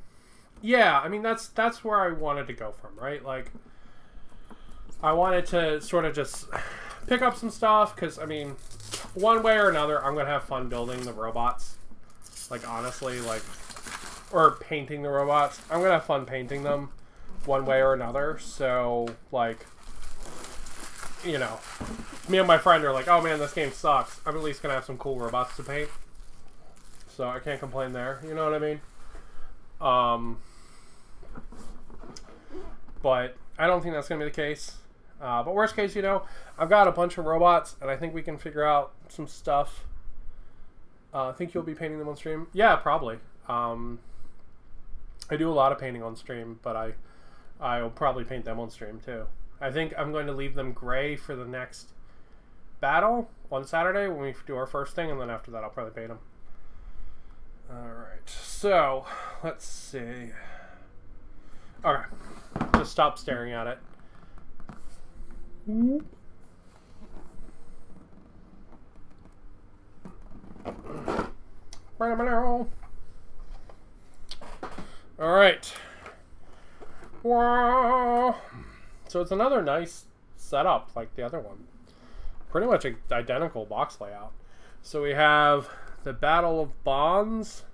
Yeah, I mean, that's where I wanted to go from, right? Like, I wanted to sort of just pick up some stuff, because, I mean, one way or another, I'm going to have fun building the robots. Like, honestly, like, or painting the robots. I'm going to have fun painting them one way or another, so, like, you know, me and my friend are like, oh man, this game sucks. I'm at least going to have some cool robots to paint. So I can't complain there, you know what I mean? But I don't think that's going to be the case. But worst case, you know, I've got a bunch of robots, and I think we can figure out some stuff. I think you'll be painting them on stream. Yeah, probably. I do a lot of painting on stream, but I'll probably paint them on stream too. I think I'm going to leave them gray for the next battle on Saturday when we do our first thing, and then after that I'll probably paint them. Alright, so let's see. Okay, just stop staring at it. All right. Wow. So it's another nice setup like the other one. Pretty much an identical box layout. So we have the Battle of Bonds,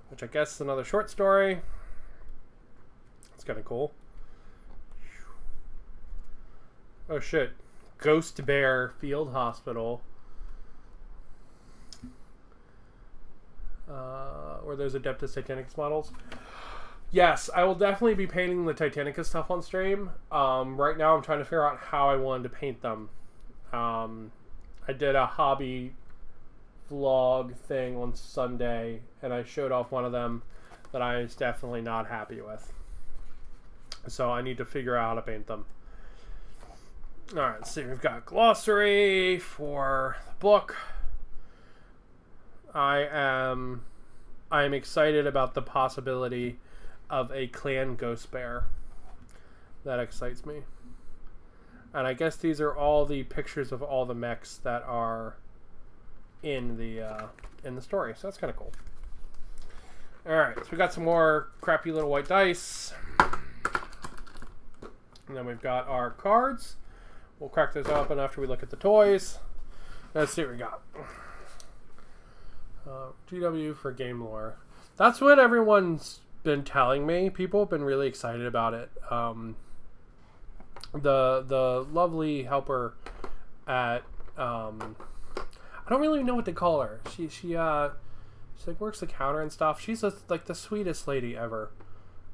which I guess is another short story. It's kind of cool. Oh shit. Ghost Bear Field Hospital. Where there's Adeptus Titanicus models. Yes, I will definitely be painting the Titanicus stuff on stream. Right now I'm trying to figure out how I wanted to paint them. I did a hobby vlog thing on Sunday, and I showed off one of them that I was definitely not happy with. So I need to figure out how to paint them. Alright, let's see. We've got glossary for the book. I am excited about the possibility of a clan ghost bear. That excites me. And I guess these are all the pictures of all the mechs that are in the story. So that's kind of cool. Alright, so we got some more crappy little white dice. And then we've got our cards. We'll crack those open after we look at the toys. Let's see what we got. GW for game lore. That's what everyone's been telling me. People have been really excited about it. The lovely helper at I don't really know what to call her. She like works the counter and stuff. She's like the sweetest lady ever.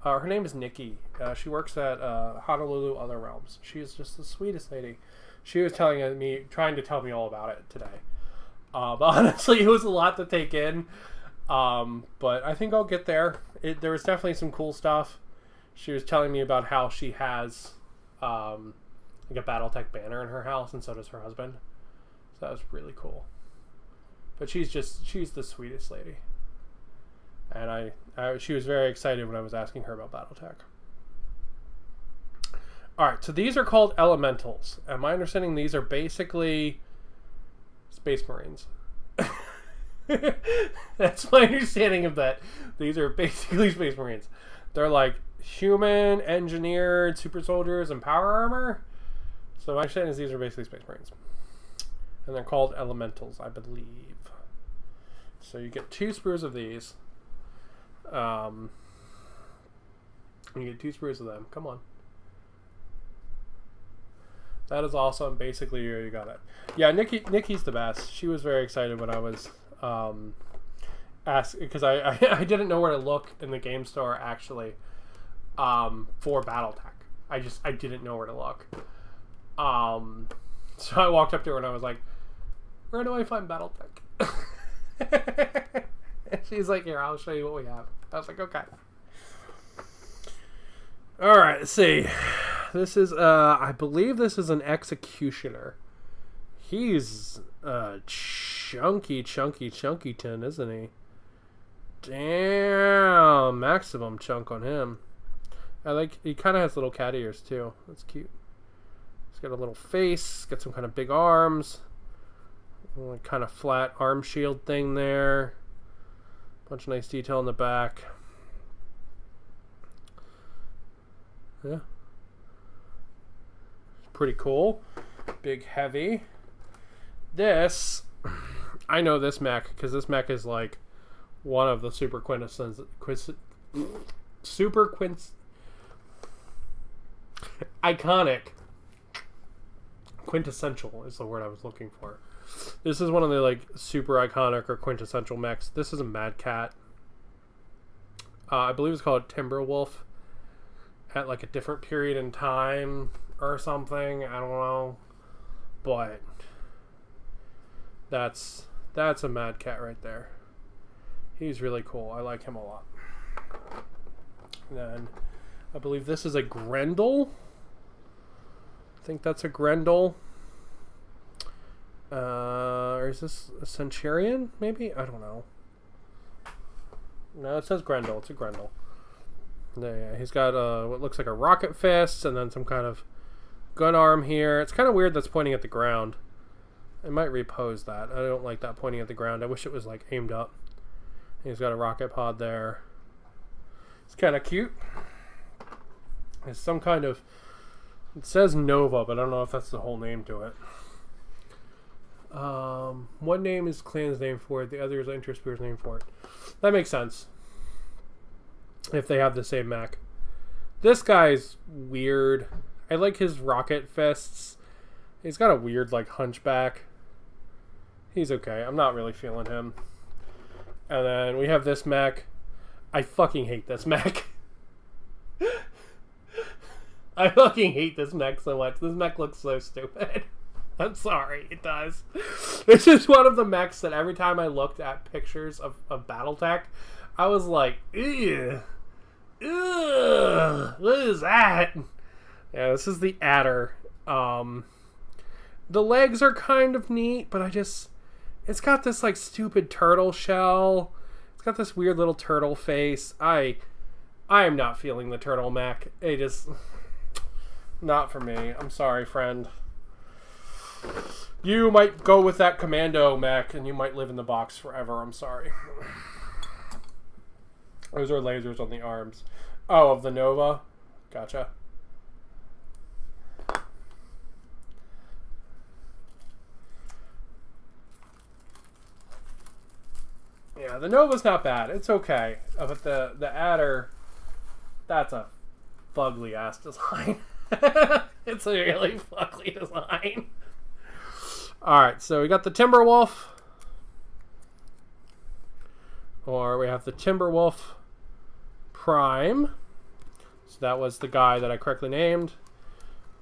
Her name is Nikki. She works at Honolulu Other Realms. She is just the sweetest lady. She was trying to tell me all about it today. But honestly, it was a lot to take in. But I think I'll get there. There was definitely some cool stuff. She was telling me about how she has like a Battletech banner in her house, and so does her husband. So that was really cool. But she's the sweetest lady. And she was very excited when I was asking her about Battletech. Alright, so these are called elementals. And my understanding, these are basically Space Marines. That's my understanding of that. These are basically Space Marines. They're like human, engineered, super soldiers, and power armor. So my understanding is these are basically Space Marines. And they're called elementals, I believe. So you get 2 sprues of these. You get 2 sprues of them. Come on. That is awesome. Basically, you got it. Yeah, Nikki's the best. She was very excited when I was asked, because I didn't know where to look in the game store actually for Battletech. I didn't know where to look. So I walked up to her and I was like, "Where do I find Battletech?" She's like, "Here, I'll show you what we have." I was like, "Okay." All right, let's see. This is I believe this is an executioner. He's chunky tin, isn't he? Damn, maximum chunk on him. He kind of has little cat ears too. That's cute. He's got a little face, got some kind of big arms, kind of flat arm shield thing there. Bunch of nice detail in the back. Yeah. Pretty cool. Big, heavy. This, I know this mech, because this mech is like one of the iconic. Quintessential is the word I was looking for. This is one of the like super iconic or quintessential mechs. This is a Mad Cat. I believe it's called Timberwolf at like a different period in time or something. I don't know. But that's a Mad Cat right there. He's really cool. I like him a lot. And then I believe this is a Grendel. I think that's a Grendel. Or is this a Centurion? Maybe? I don't know. No, it says Grendel. It's a Grendel. Yeah, he's got what looks like a rocket fist and then some kind of gun arm here. It's kind of weird that's pointing at the ground. I might repose that. I don't like that pointing at the ground. I wish it was like aimed up. He's got a rocket pod there. It's kind of cute. It's some kind of... It says Nova, but I don't know if that's the whole name to it. One name is clan's name for it. The other is Interspear's name for it. That makes sense. If they have the same mech. This guy's weird. I like his rocket fists. He's got a weird, like, hunchback. He's okay. I'm not really feeling him. And then we have this mech. I fucking hate this mech. I fucking hate this mech so much. This mech looks so stupid. I'm sorry, it does. This is one of the mechs that every time I looked at pictures of Battletech, I was like, ew. Ugh, what is that? Yeah, this is the Adder. The legs are kind of neat, but it's got this like stupid turtle shell. It's got this weird little turtle face. I am not feeling the turtle mech. It just not for me. I'm sorry, friend. You might go with that commando mech and you might live in the box forever. I'm sorry. Those are lasers on the arms. Oh, of the Nova? Gotcha. Yeah, the Nova's not bad. It's okay. But the Adder, that's a fugly ass design. It's a really fugly design. Alright, so we got the Timberwolf. Or we have the Timberwolf Prime. So that was the guy that I correctly named.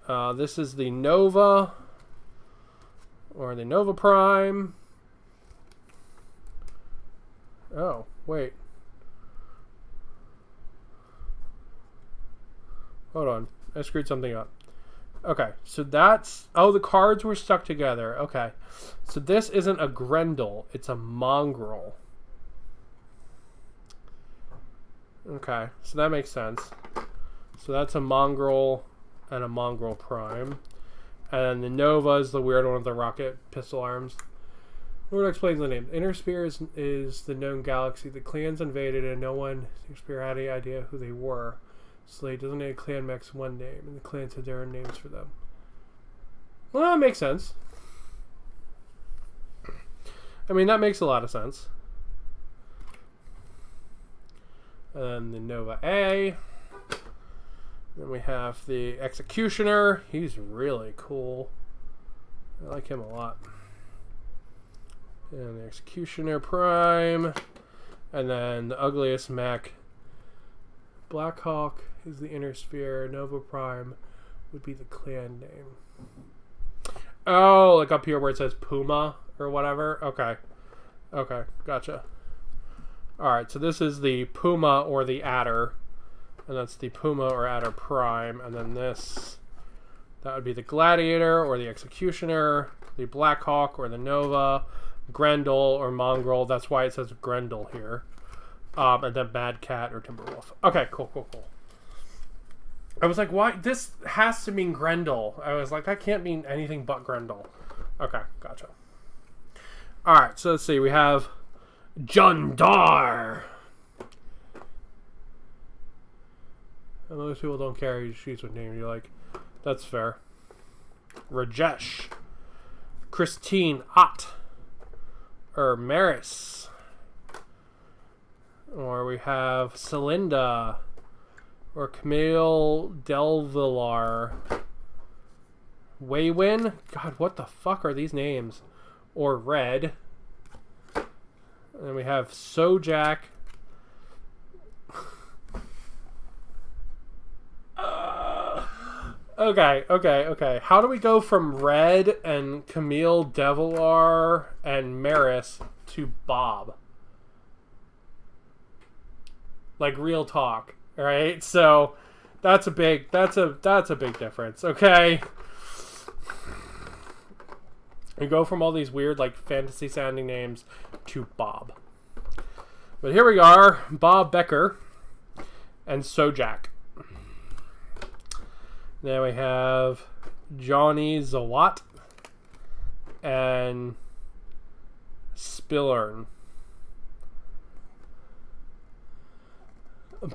This is the Nova. Or the Nova Prime. Oh, wait. Hold on. I screwed something up. Okay, so that's... Oh, the cards were stuck together. Okay. So this isn't a Grendel. It's a mongrel. Okay, so that makes sense. So that's a mongrel and a mongrel prime. And the Nova is the weird one with the rocket pistol arms. What explains the name? Interspear is the known galaxy. The clans invaded and no one Interspear had any idea who they were. So they designated clan mechs one name, and the clans had their own names for them. Well, that makes sense. I mean, that makes a lot of sense. And the Nova A. Then we have the Executioner. He's really cool. I like him a lot. And the Executioner Prime. And then the ugliest mech, Blackhawk, is the Interspear. Nova Prime would be the clan name. Oh, like up here where it says Puma or whatever? Okay. Okay, gotcha. Alright, so this is the Puma or the Adder. And that's the Puma or Adder Prime. And then this, that would be the Gladiator or the Executioner. The Blackhawk or the Nova. Grendel or Mongrel. That's why it says Grendel here. And then Mad Cat or Timberwolf. Okay, cool, cool, cool. I was like, why? This has to mean Grendel. I was like, that can't mean anything but Grendel. Okay, gotcha. Alright, so let's see. We have Jundar. And most people don't care. You choose what name you like. That's fair. Rajesh. Christine Ott. Or Maris. Or we have Celinda. Or Camille Delvillar. Waywin? God, what the fuck are these names? Or Red. And then we have Sojak. Okay. How do we go from Red and Camille Devilar and Maris to Bob? Like, real talk, right? So that's a big difference. Okay, we go from all these weird like fantasy sounding names to Bob. But here we are, Bob Becker and Sojak. Then we have Johnny Zawat and Spillern.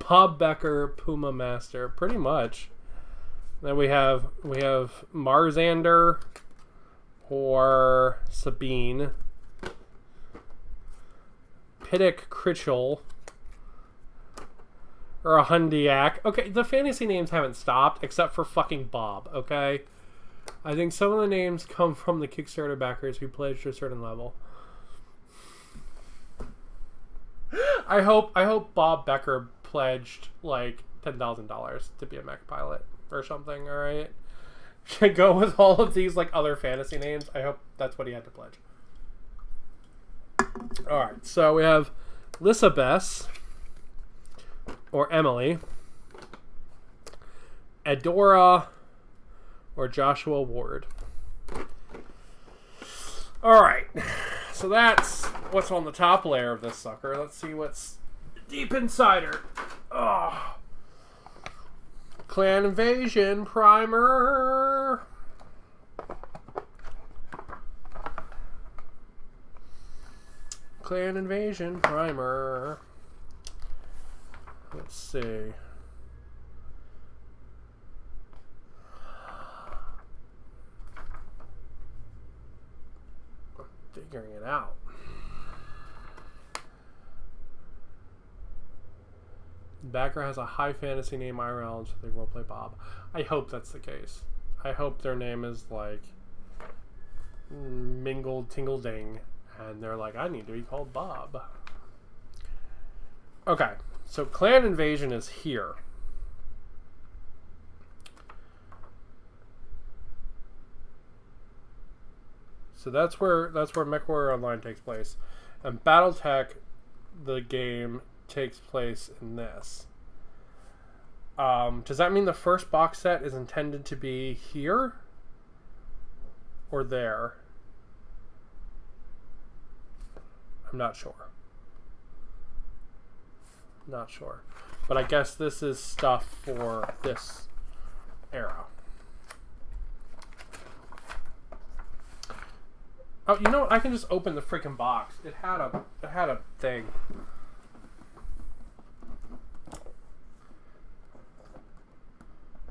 Bob Becker, Puma Master, pretty much. Then we have Marzander or Sabine, Piddick Critchell, or a Hundiak. Okay, the fantasy names haven't stopped except for fucking Bob. Okay, I think some of the names come from the Kickstarter backers who pledged to a certain level. I hope Bob Becker pledged like $10,000 to be a mech pilot or something. All right, should go with all of these like other fantasy names. I hope that's what he had to pledge. All right, so we have Lisabeth or Emily, Edora or Joshua Ward. All right, so that's what's on the top layer of this sucker. Let's see what's deep inside her. Oh. Clan Invasion Primer. Clan Invasion Primer. Let's see. I'm figuring it out. Backer has a high fantasy name IRL, so they will play Bob. I hope that's the case. I hope their name is like Mingle Tingle Ding, and they're like, I need to be called Bob. Okay, so Clan Invasion is here. So that's where Mechwarrior Online takes place, and Battletech, the game, takes place in this. Does that mean the first box set is intended to be here or there? I'm not sure. Not sure. But I guess this is stuff for this era. Oh, you know what? I can just open the freaking box. It had a thing.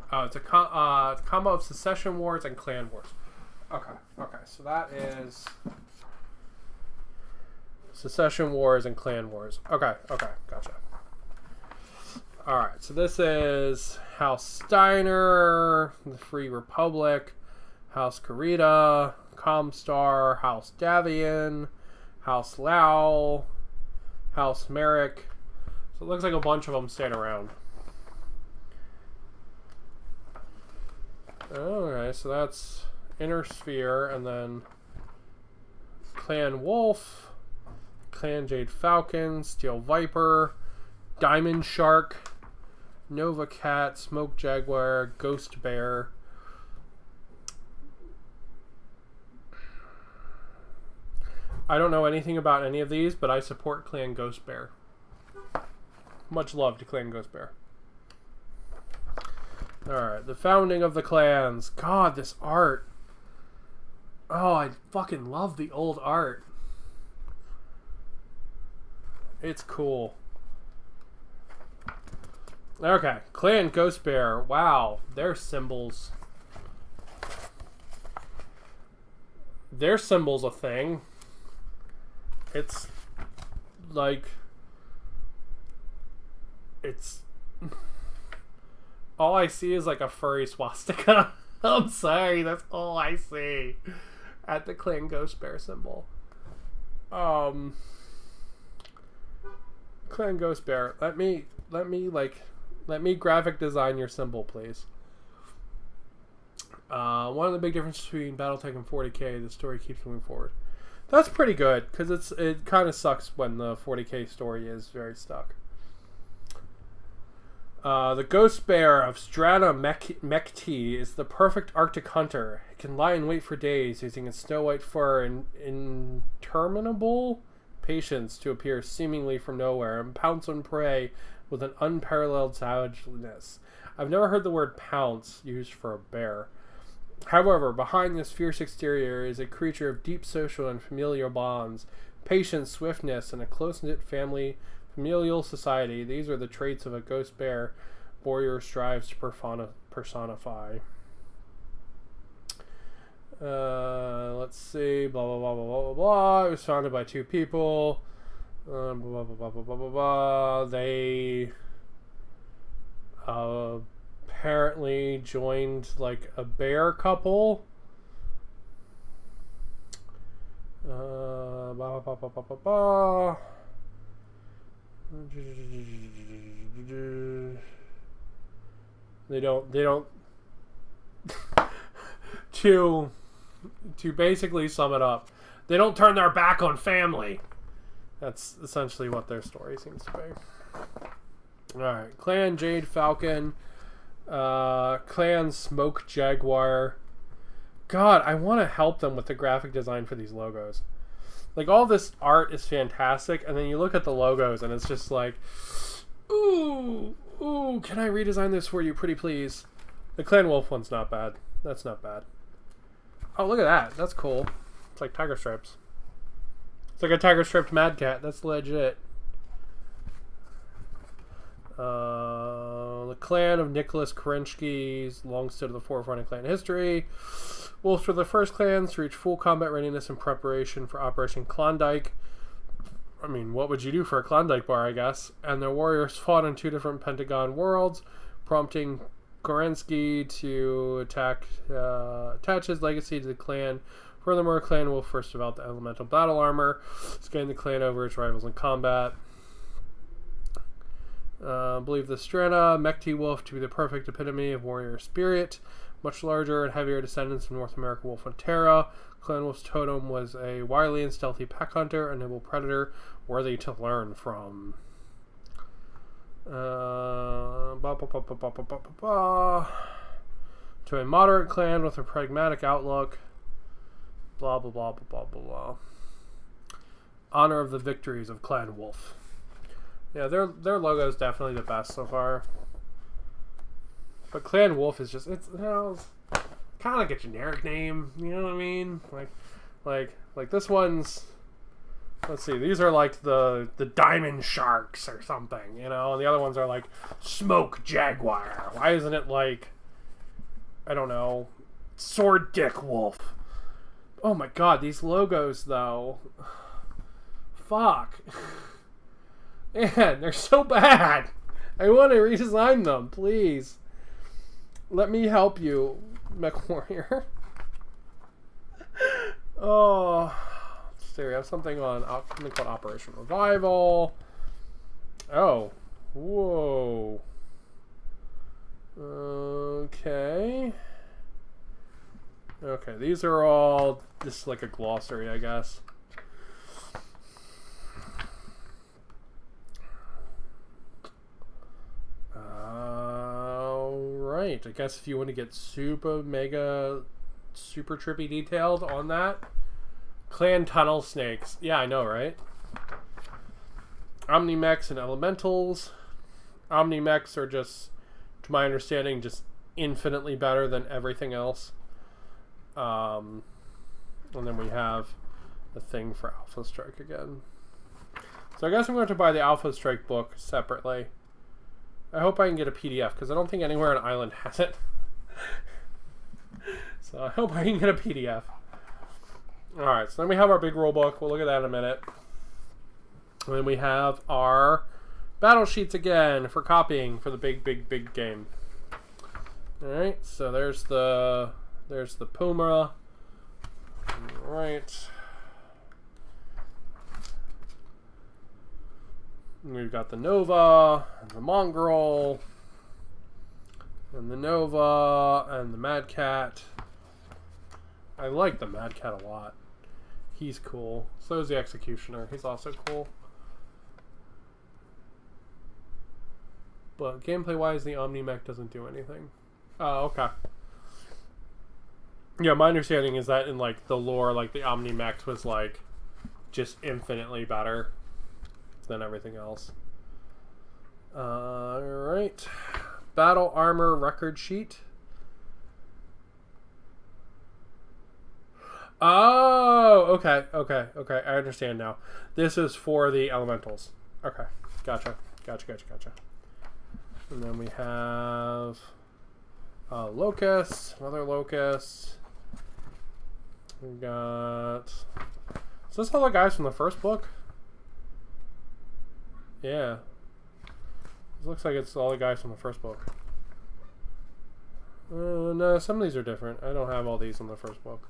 It's a combo of Secession Wars and Clan Wars. Okay, so that is Secession Wars and Clan Wars. Okay, gotcha. Alright, so this is House Steiner, the Free Republic, House Karita, Comstar, House Davian, House Lau, House Merrick. So it looks like a bunch of them staying around. Alright, so that's Inner Sphere, and then Clan Wolf, Clan Jade Falcon, Steel Viper, Diamond Shark, Nova Cat, Smoke Jaguar, Ghost Bear. I don't know anything about any of these, but I support Clan Ghost Bear. Much love to Clan Ghost Bear. Alright, the founding of the clans. God, this art. Oh, I fucking love the old art. It's cool. Okay, Clan Ghost Bear. Wow, their symbols. Their symbol's a thing. It's like... It's... All I see is like a furry swastika. I'm sorry, that's all I see at the Clan Ghost Bear symbol. Clan Ghost Bear, let me graphic design your symbol, please. One of the big differences between Battletech and 40K, the story keeps moving forward. That's pretty good, because it kind of sucks when the 40K story is very stuck. The Ghost Bear of Strata Mechti is the perfect Arctic hunter. It can lie in wait for days, using its snow-white fur and interminable patience to appear seemingly from nowhere and pounce on prey with an unparalleled savageness. I've never heard the word pounce used for a bear. However, behind this fierce exterior is a creature of deep social and familial bonds, patience, swiftness, and a close-knit Familial society. These are the traits of a ghost bear warrior strives to personify. Let's see. Blah, blah, blah, blah, blah, blah, blah. It was founded by 2 people. Blah, blah, blah, blah, blah, blah, blah. They apparently joined like a bear couple. Blah, blah, blah, blah, blah, blah. They don't to basically sum it up, they don't turn their back on family. That's essentially what their story seems to be. Alright, Clan Jade Falcon, Clan Smoke Jaguar. God, I want to help them with the graphic design for these logos. Like, all this art is fantastic, and then you look at the logos, and it's just like, ooh, can I redesign this for you, pretty please? The Clan Wolf one's not bad. That's not bad. Oh, look at that. That's cool. It's like tiger stripes. It's like a tiger striped Mad Cat. That's legit. The clan of Nicholas Kerensky's long stood at the forefront of clan history. Wolves were the first clans to reach full combat readiness in preparation for Operation Klondike. I mean, what would you do for a Klondike bar, I guess? And their warriors fought in 2 different Pentagon worlds, prompting Kerensky to attach his legacy to the clan. Furthermore, Clan Wolf first developed the elemental battle armor, scanning the clan over its rivals in combat. Believe the Strana Mechty Wolf to be the perfect epitome of warrior spirit. Much larger and heavier descendants of North American Wolf and Terra. Clan Wolf's totem was a wily and stealthy pack hunter, a nimble predator, worthy to learn from. To a moderate clan with a pragmatic outlook. Blah, blah, blah, blah, blah, blah, blah. Honor of the victories of Clan Wolf. Yeah, their logo is definitely the best so far. But Clan Wolf is just, it's, you know, it's kind of like a generic name, you know what I mean? Like this one's, let's see, these are like the Diamond Sharks or something, you know, and the other ones are like Smoke Jaguar. Why isn't it like, I don't know, Sword Dick Wolf? Oh my god, these logos though. Fuck. Man, they're so bad. I want to redesign them, please. Let me help you, Mechwarrior. Oh, let's see. We have something on something called Operation Revival. Oh, whoa. Okay. Okay, these are all just like a glossary, I guess. Right, I guess if you want to get super trippy detailed on that. Clan Tunnel Snakes. Yeah, I know, right? Omni-mechs and elementals. Omni-mechs are just, to my understanding, just infinitely better than everything else. And then we have the thing for Alpha Strike again. So I guess I'm going to buy the Alpha Strike book separately. I hope I can get a PDF, because I don't think anywhere on Island has it. So I hope I can get a PDF. Alright, so then we have our big rule book. We'll look at that in a minute. And then we have our battle sheets again for copying for the big game. Alright, so there's the Puma. Alright. We've got the Nova, and the Mongrel, and the Nova, and the Mad Cat. I like the Mad Cat a lot. He's cool. So is the Executioner. He's also cool. But gameplay-wise, the Omni-Mech doesn't do anything. Oh, okay. Yeah, my understanding is that in, like, the lore, like, the Omni-Mech was, like, just infinitely better than everything else. Alright. Battle Armor Record Sheet. Oh, okay. I understand now. This is for the elementals. Okay, Gotcha. Gotcha. And then we have Locust, another Locust. We got... Is this all the guys from the first book? Yeah. It looks like it's all the guys from the first book. No, some of these are different. I don't have all these in the first book.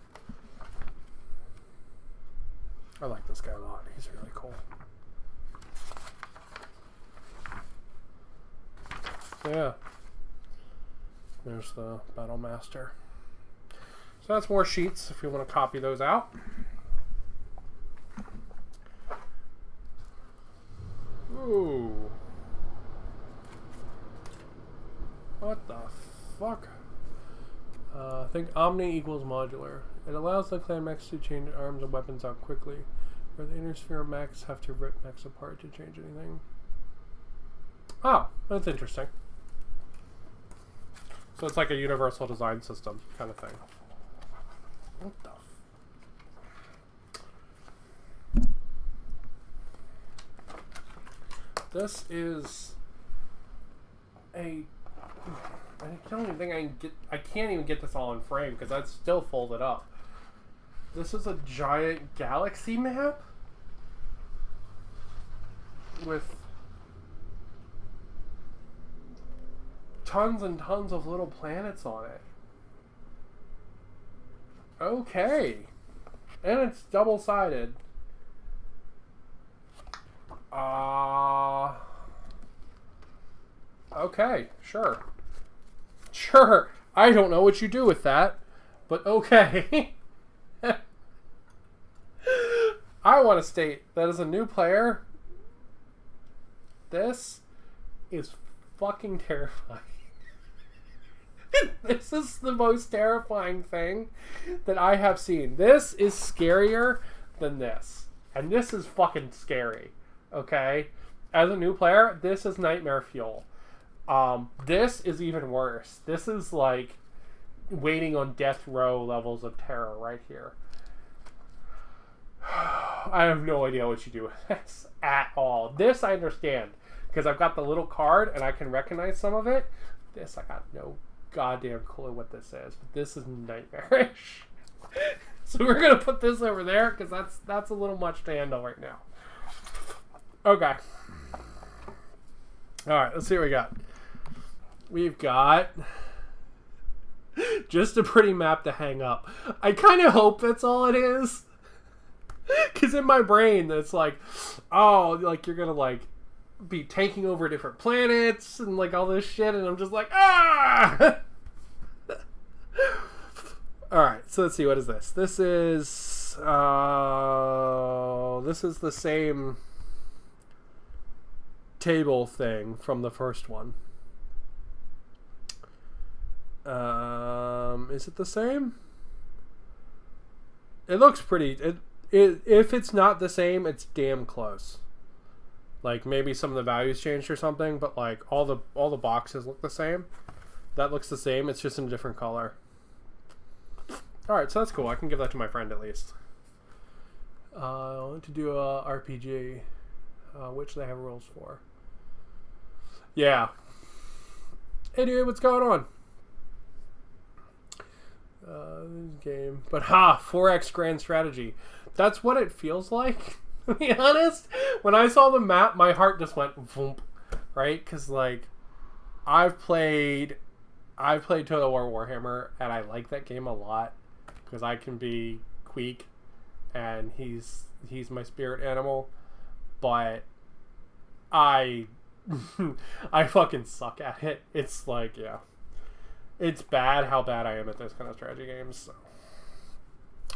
I like this guy a lot. He's really cool. So yeah. There's the Battle Master. So that's more sheets if you want to copy those out. Ooh. What the fuck? I think Omni equals modular. It allows the clan mechs to change arms and weapons out quickly, where the inner sphere mechs have to rip mechs apart to change anything. Oh, that's interesting. So it's like a universal design system kind of thing. What the This is a... I don't even think I can get... I can't even get this all in frame because that's still folded up. This is a giant galaxy map with tons and tons of little planets on it. Okay. And it's double-sided. Okay, sure. Sure. I don't know what you do with that, but okay. I want to state that as a new player, this is fucking terrifying. This is the most terrifying thing that I have seen. This is scarier than this. And this is fucking scary. Okay? As a new player, this is nightmare fuel. This is even worse. This is like waiting on death row levels of terror right here. I have no idea what you do with this at all. This I understand because I've got the little card and I can recognize some of it. This I got no goddamn clue what this is, but this is nightmarish. So we're gonna put this over there because that's a little much to handle right now. Okay. All right, let's see what we got. We've got just a pretty map to hang up. I kind of hope that's all it is. Because in my brain, it's like, oh, like you're going to like be taking over different planets and like all this shit. And I'm just like, ah! All right, so let's see. What is this? This is the same table thing from the first one. Is it the same? It looks pretty... if it's not the same, it's damn close. Like, maybe some of the values changed or something, but, like, all the boxes look the same. That looks the same, it's just in a different color. Alright, so that's cool. I can give that to my friend at least. I want to do a RPG, which they have rules for. Yeah. Hey, dude, what's going on? Game. But 4X grand strategy. That's what it feels like, to be honest. When I saw the map, my heart just went voomp, right? Because, like, I've played Total War Warhammer, and I like that game a lot. Because I can be Queek, and he's my spirit animal. But I fucking suck at it. It's like, yeah. It's bad how bad I am at those kind of strategy games. So.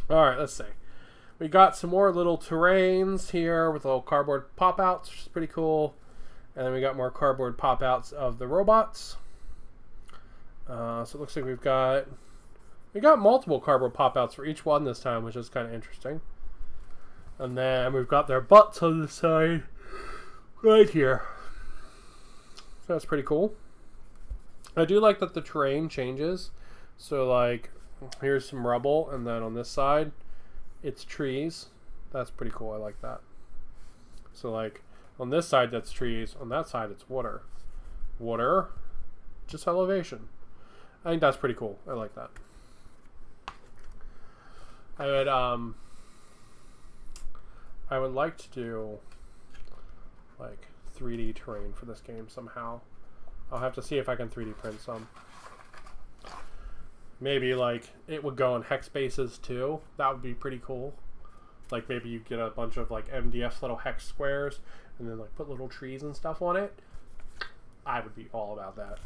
Alright, let's see. We got some more little terrains here with little cardboard pop-outs, which is pretty cool. And then we got more cardboard pop-outs of the robots. So it looks like we got multiple cardboard pop-outs for each one this time, which is kind of interesting. And then we've got their butts on the side right here. So that's pretty cool. I do like that the terrain changes. So, like, here's some rubble, and then on this side, it's trees. That's pretty cool. I like that. So, like, On this side, that's trees. On that side, it's water. Water, just elevation. I think that's pretty cool. I like that. I would like to do like 3D terrain for this game somehow. I'll have to see if I can 3D print some. Maybe like it would go in hex bases too. That would be pretty cool. Like maybe you get a bunch of like MDF little hex squares and then like put little trees and stuff on it. I would be all about that.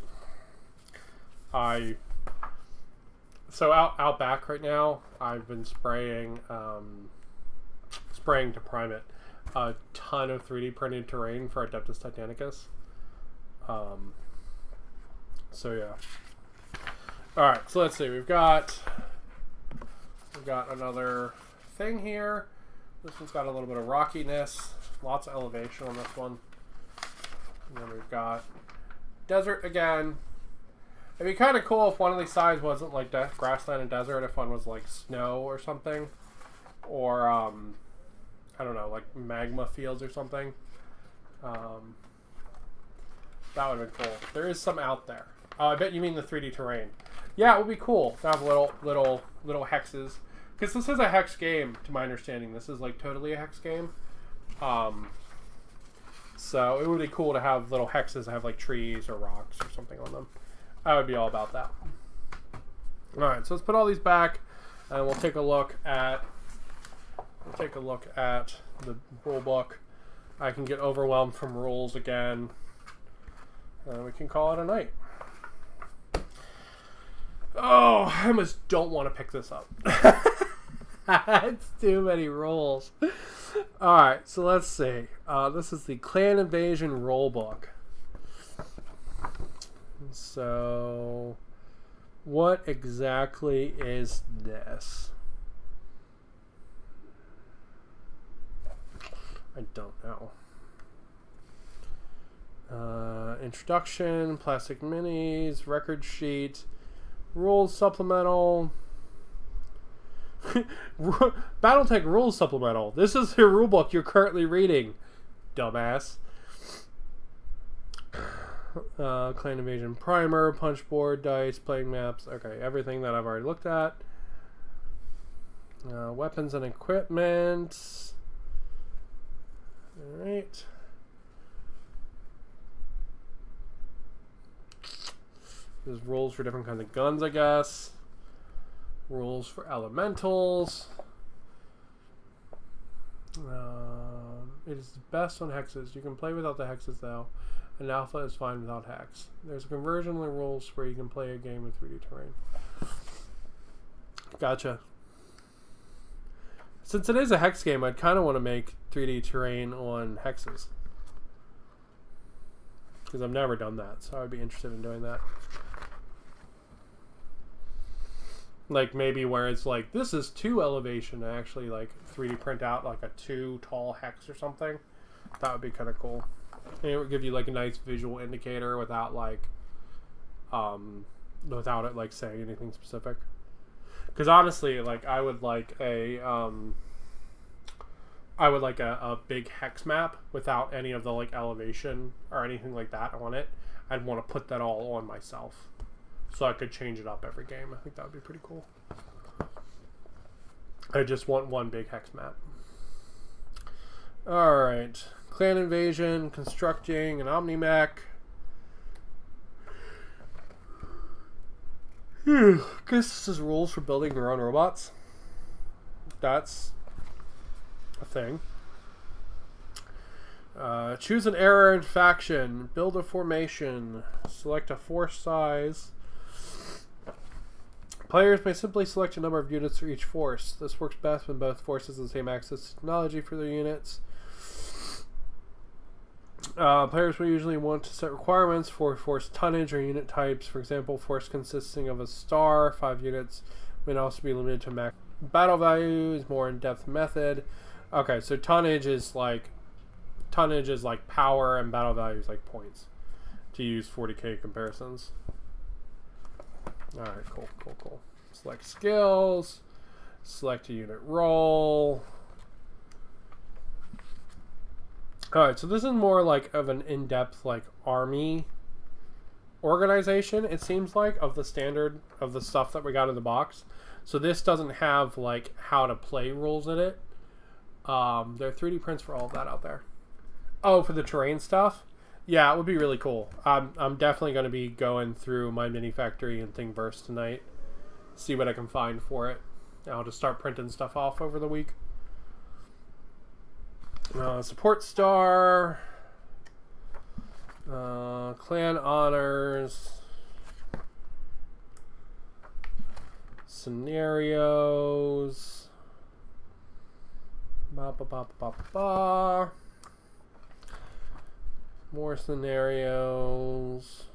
So out back right now, I've been spraying to prime it a ton of 3D printed terrain for Adeptus Titanicus. So yeah. All right, so let's see. We've got another thing here. This one's got a little bit of rockiness, lots of elevation on this one. And then we've got desert again. It'd be kind of cool if one of these sides wasn't like grassland and desert, if one was like snow or something. Or, I don't know, like magma fields or something. That would have been cool. There is some out there. Oh, I bet you mean the 3D terrain. Yeah, it would be cool to have little hexes. Because this is a hex game, to my understanding. This is like totally a hex game. So it would be cool to have little hexes that have like trees or rocks or something on them. I would be all about that. Alright, so let's put all these back and we'll take a look at the rule book. I can get overwhelmed from rules again. And we can call it a night. Oh, I almost don't want to pick this up. It's too many rules. Alright, so let's see. This is the Clan Invasion rulebook. So, what exactly is this? I don't know. Introduction, plastic minis, record sheet, rules supplemental. Battletech rules supplemental. This is the rulebook you're currently reading, dumbass. Clan Invasion Primer, punch board, dice, playing maps. Okay, everything that I've already looked at. Weapons and equipment. Alright. There's rules for different kinds of guns, I guess. Rules for elementals. It is best on hexes. You can play without the hexes, though. An alpha is fine without hex. There's a conversion in the rules where you can play a game with 3D terrain. Gotcha. Since it is a hex game, I'd kind of want to make 3D terrain on hexes. Because I've never done that, so I'd be interested in doing that. Like maybe where it's like, this is 2 elevation, and actually like 3D print out like a 2 tall hex or something. That would be kind of cool. And it would give you like a nice visual indicator without like, without it like saying anything specific. Because honestly, like I would like a big hex map without any of the like elevation or anything like that on it. I'd want to put that all on myself, so I could change it up every game. I think that would be pretty cool. I just want one big hex map. Alright. Clan Invasion, constructing an Omni-Mech. Guess this is rules for building your own robots. That's a thing. Choose an era and faction. Build a formation. Select a force size. Players may simply select a number of units for each force. This works best when both forces have the same access to technology for their units. Players will usually want to set requirements for force tonnage or unit types. For example, force consisting of a star, 5 units, may also be limited to max. Battle value is more in-depth method. Okay, so tonnage is like power, and battle value is like points, to use 40k comparisons. Alright, cool. Select skills. Select a unit role. Alright, so this is more like of an in-depth like army organization, it seems like, of the standard of the stuff that we got in the box. So this doesn't have like how to play rules in it. There are 3D prints for all of that out there. Oh, for the terrain stuff? Yeah, it would be really cool. I'm definitely going to be going through my mini factory and Thingiverse tonight. See what I can find for it. I'll just start printing stuff off over the week. Support star. Clan honors. Scenarios. More scenarios.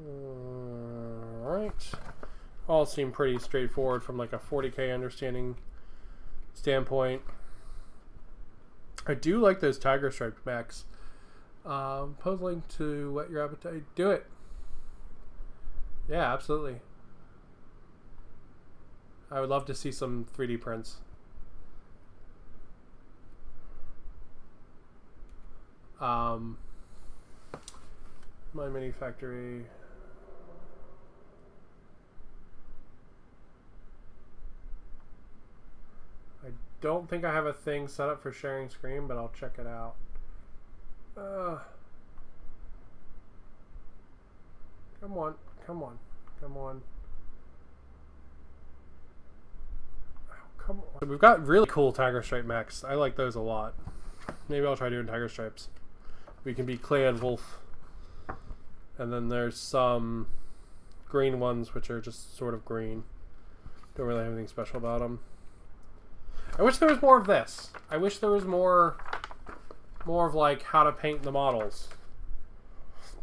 Alright. All seem pretty straightforward from like a 40k understanding standpoint. I do like those tiger striped mechs. Puzzling to whet your appetite. Do it. Yeah, absolutely. I would love to see some 3D prints. My mini factory. I don't think I have a thing set up for sharing screen, but I'll check it out. Come on, come on, come on. Oh, come on. We've got really cool tiger stripe mechs. I like those a lot. Maybe I'll try doing tiger stripes. We can be Clan Wolf. And then there's some green ones, which are just sort of green. Don't really have anything special about them. I wish there was more of this. I wish there was more of like how to paint the models.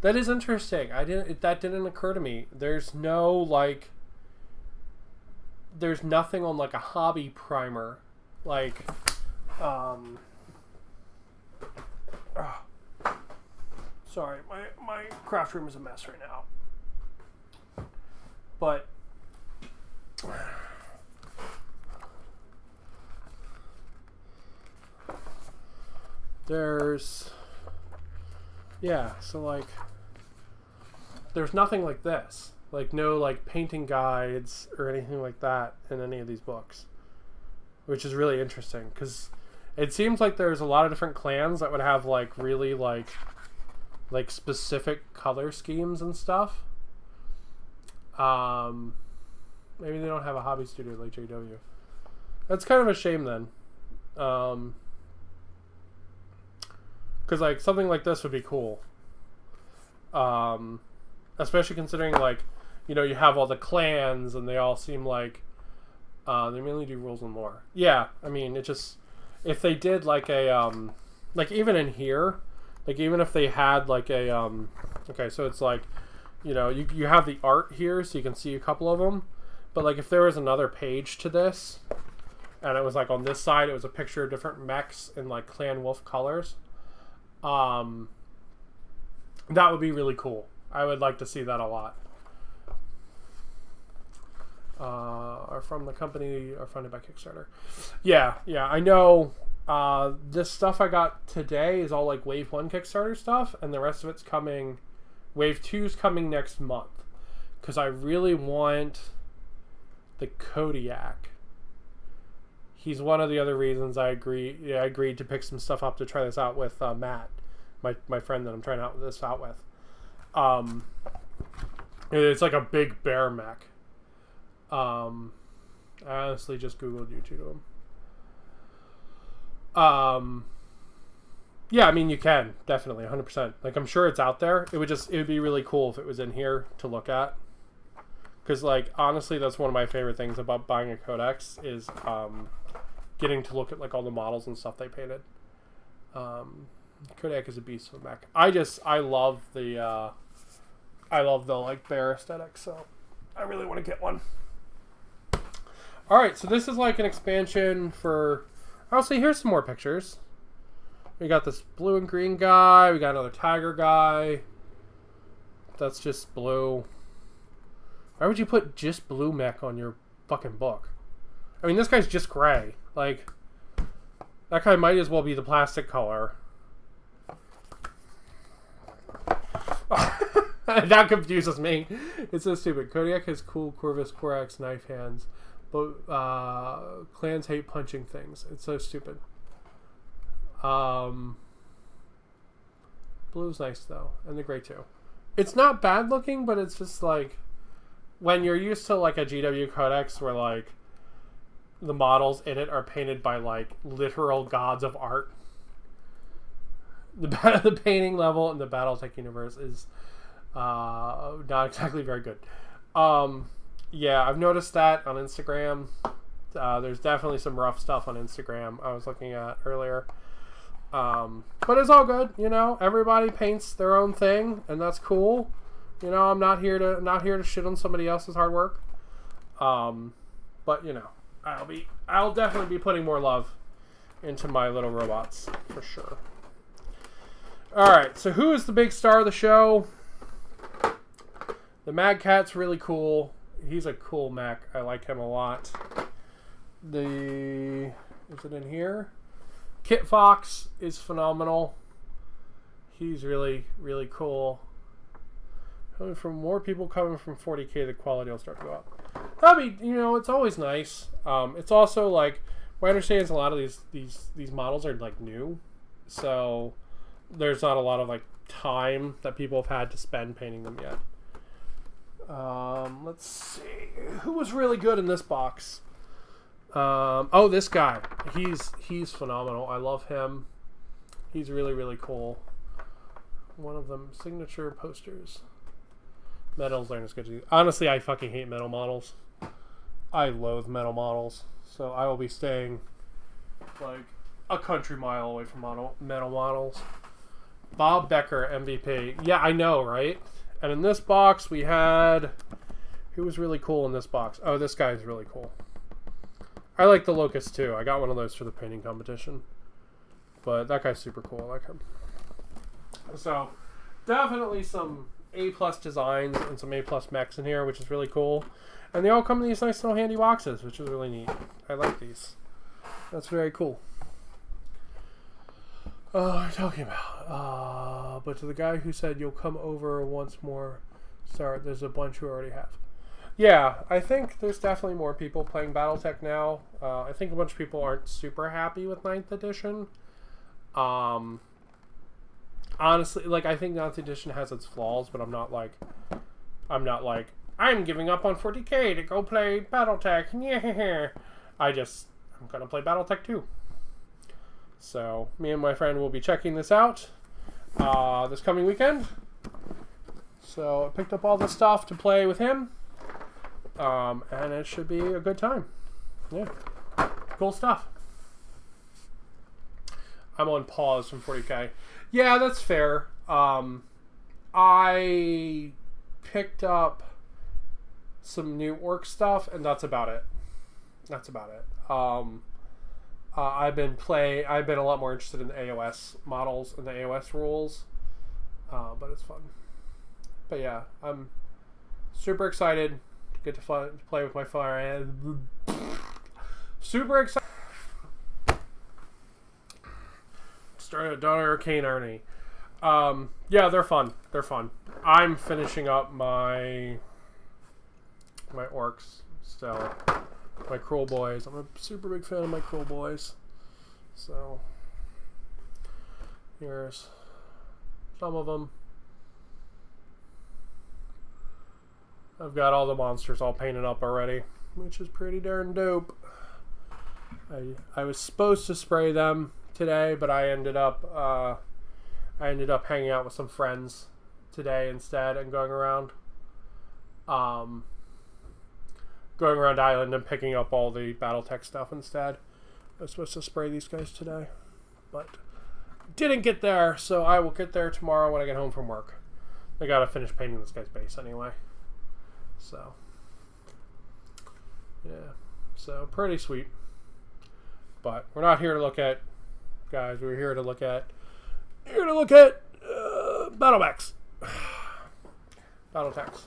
That is interesting. That didn't occur to me. There's no like. There's nothing on like a hobby primer, like. Sorry, my craft room is a mess right now. But there's so like there's nothing like this. Like no like painting guides or anything like that in any of these books. Which is really interesting because it seems like there's a lot of different clans that would have like really like specific color schemes and stuff. Maybe they don't have a hobby studio like JW. That's kind of a shame then. Because like something like this would be cool. Especially considering like, you know, you have all the clans and they all seem like they mainly do rules and lore. Yeah, I mean it just if they did like a like even in here, like even if they had like a okay, so it's like, you know, you have the art here so you can see a couple of them, but like if there was another page to this and it was like on this side it was a picture of different mechs in like Clan Wolf colors, that would be really cool. I would like to see that a lot. Are from the company are funded by Kickstarter. Yeah, I know. This stuff I got today is all like Wave 1 Kickstarter stuff, and the rest of it's coming. Wave 2's coming next month. Because I really want the Kodiak. He's one of the other reasons I agreed to pick some stuff up to try this out with Matt, my friend that I'm trying this out with. It's like a big bear mech. I honestly just Googled YouTube him. Yeah, I mean you can definitely 100%. Like I'm sure it's out there. It would be really cool if it was in here to look at. Because like honestly, that's one of my favorite things about buying a codex is getting to look at like all the models and stuff they painted. Kodiak is a beast of a mech. I love the like bear aesthetic, so I really want to get one. Alright, so this is like an expansion for... I'll say here's some more pictures. We got this blue and green guy. We got another tiger guy. That's just blue. Why would you put just blue mech on your fucking book? I mean, this guy's just gray. Like, That guy might as well be the plastic color. That confuses me. It's so stupid. Kodiak has cool Corvus Corax knife hands, but clans hate punching things. It's so stupid. Blue's nice though, and the gray too. It's not bad looking, but it's just like when you're used to like a GW Codex where like the models in it are painted by like literal gods of art. The painting level in the Battletech universe is not exactly very good. Yeah, I've noticed that on Instagram. There's definitely some rough stuff on Instagram I was looking at earlier. But it's all good, you know. Everybody paints their own thing, and that's cool. You know, I'm not here to shit on somebody else's hard work. But you know, I'll definitely be putting more love into my little robots for sure. All right, so who is the big star of the show? The Mad Cat's really cool. He's a cool mech. I like him a lot. Is it in here? Kit Fox is phenomenal. He's really, really cool. Coming from more people coming from 40K, the quality will start to go up. That'd be, you know, it's always nice. It's also like, my understanding is a lot of these models are like new, so there's not a lot of like time that people have had to spend painting them yet. Let's see, who was really good in this box? Oh, this guy. He's phenomenal. I love him. He's really, really cool. One of them signature posters. Metals aren't as good as you. Honestly, I fucking hate metal models. I loathe metal models. So I will be staying like a country mile away from metal models. Bob Becker, MVP. Yeah, I know, right? And in this box we had... Who was really cool in this box? Oh, this guy's really cool. I like the Locust too. I got one of those for the painting competition. But that guy's super cool. I like him. So, definitely some A+ designs and some A+ mechs in here, which is really cool. And they all come in these nice little handy boxes, which is really neat. I like these. That's very cool. What are you talking about? But to the guy who said you'll come over once more, sorry, there's a bunch who already have. Yeah, I think there's definitely more people playing Battletech now. I think a bunch of people aren't super happy with 9th edition. Honestly, like, I think 9th edition has its flaws, but I'm not like, I'm giving up on 40K to go play Battletech. Yeah. I'm going to play Battletech 2. So, me and my friend will be checking this out this coming weekend. So, I picked up all this stuff to play with him. And it should be a good time. Yeah. Cool stuff. I'm on pause from 40K. Yeah, that's fair. I picked up some new orc stuff, and that's about it. I've been a lot more interested in the AOS models and the AOS rules. But it's fun. But yeah, I'm super excited. Get to play with my friend. Super excited. Started a Daughter Arcane Arnie. Yeah, they're fun. I'm finishing up my orcs still. My Cruel Boys. I'm a super big fan of my Cruel Boys. So here's some of them. I've got all the monsters all painted up already, which is pretty darn dope. I was supposed to spray them today, but I ended up hanging out with some friends today instead and going around Island and picking up all the Battletech stuff instead. I was supposed to spray these guys today, but didn't get there, so I will get there tomorrow when I get home from work. I gotta finish painting this guy's base anyway. So, yeah. So, pretty sweet. But we're not here to look at, guys, we're here to look at battle mechs. Battletechs.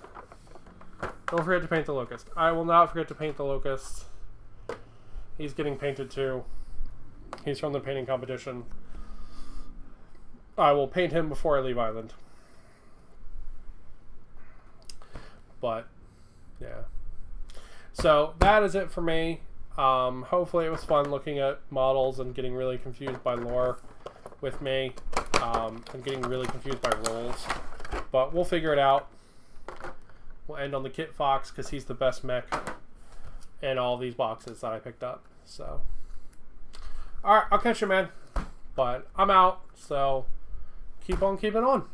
Don't forget to paint the Locust. I will not forget to paint the Locust. He's getting painted too. He's from the painting competition. I will paint him before I leave Island. But, yeah. So, that is it for me. Hopefully it was fun looking at models and getting really confused by lore with me. And getting really confused by roles. But we'll figure it out. We'll end on the Kit Fox because he's the best mech in all these boxes that I picked up. So, alright, I'll catch you, man. But I'm out, so keep on keeping on.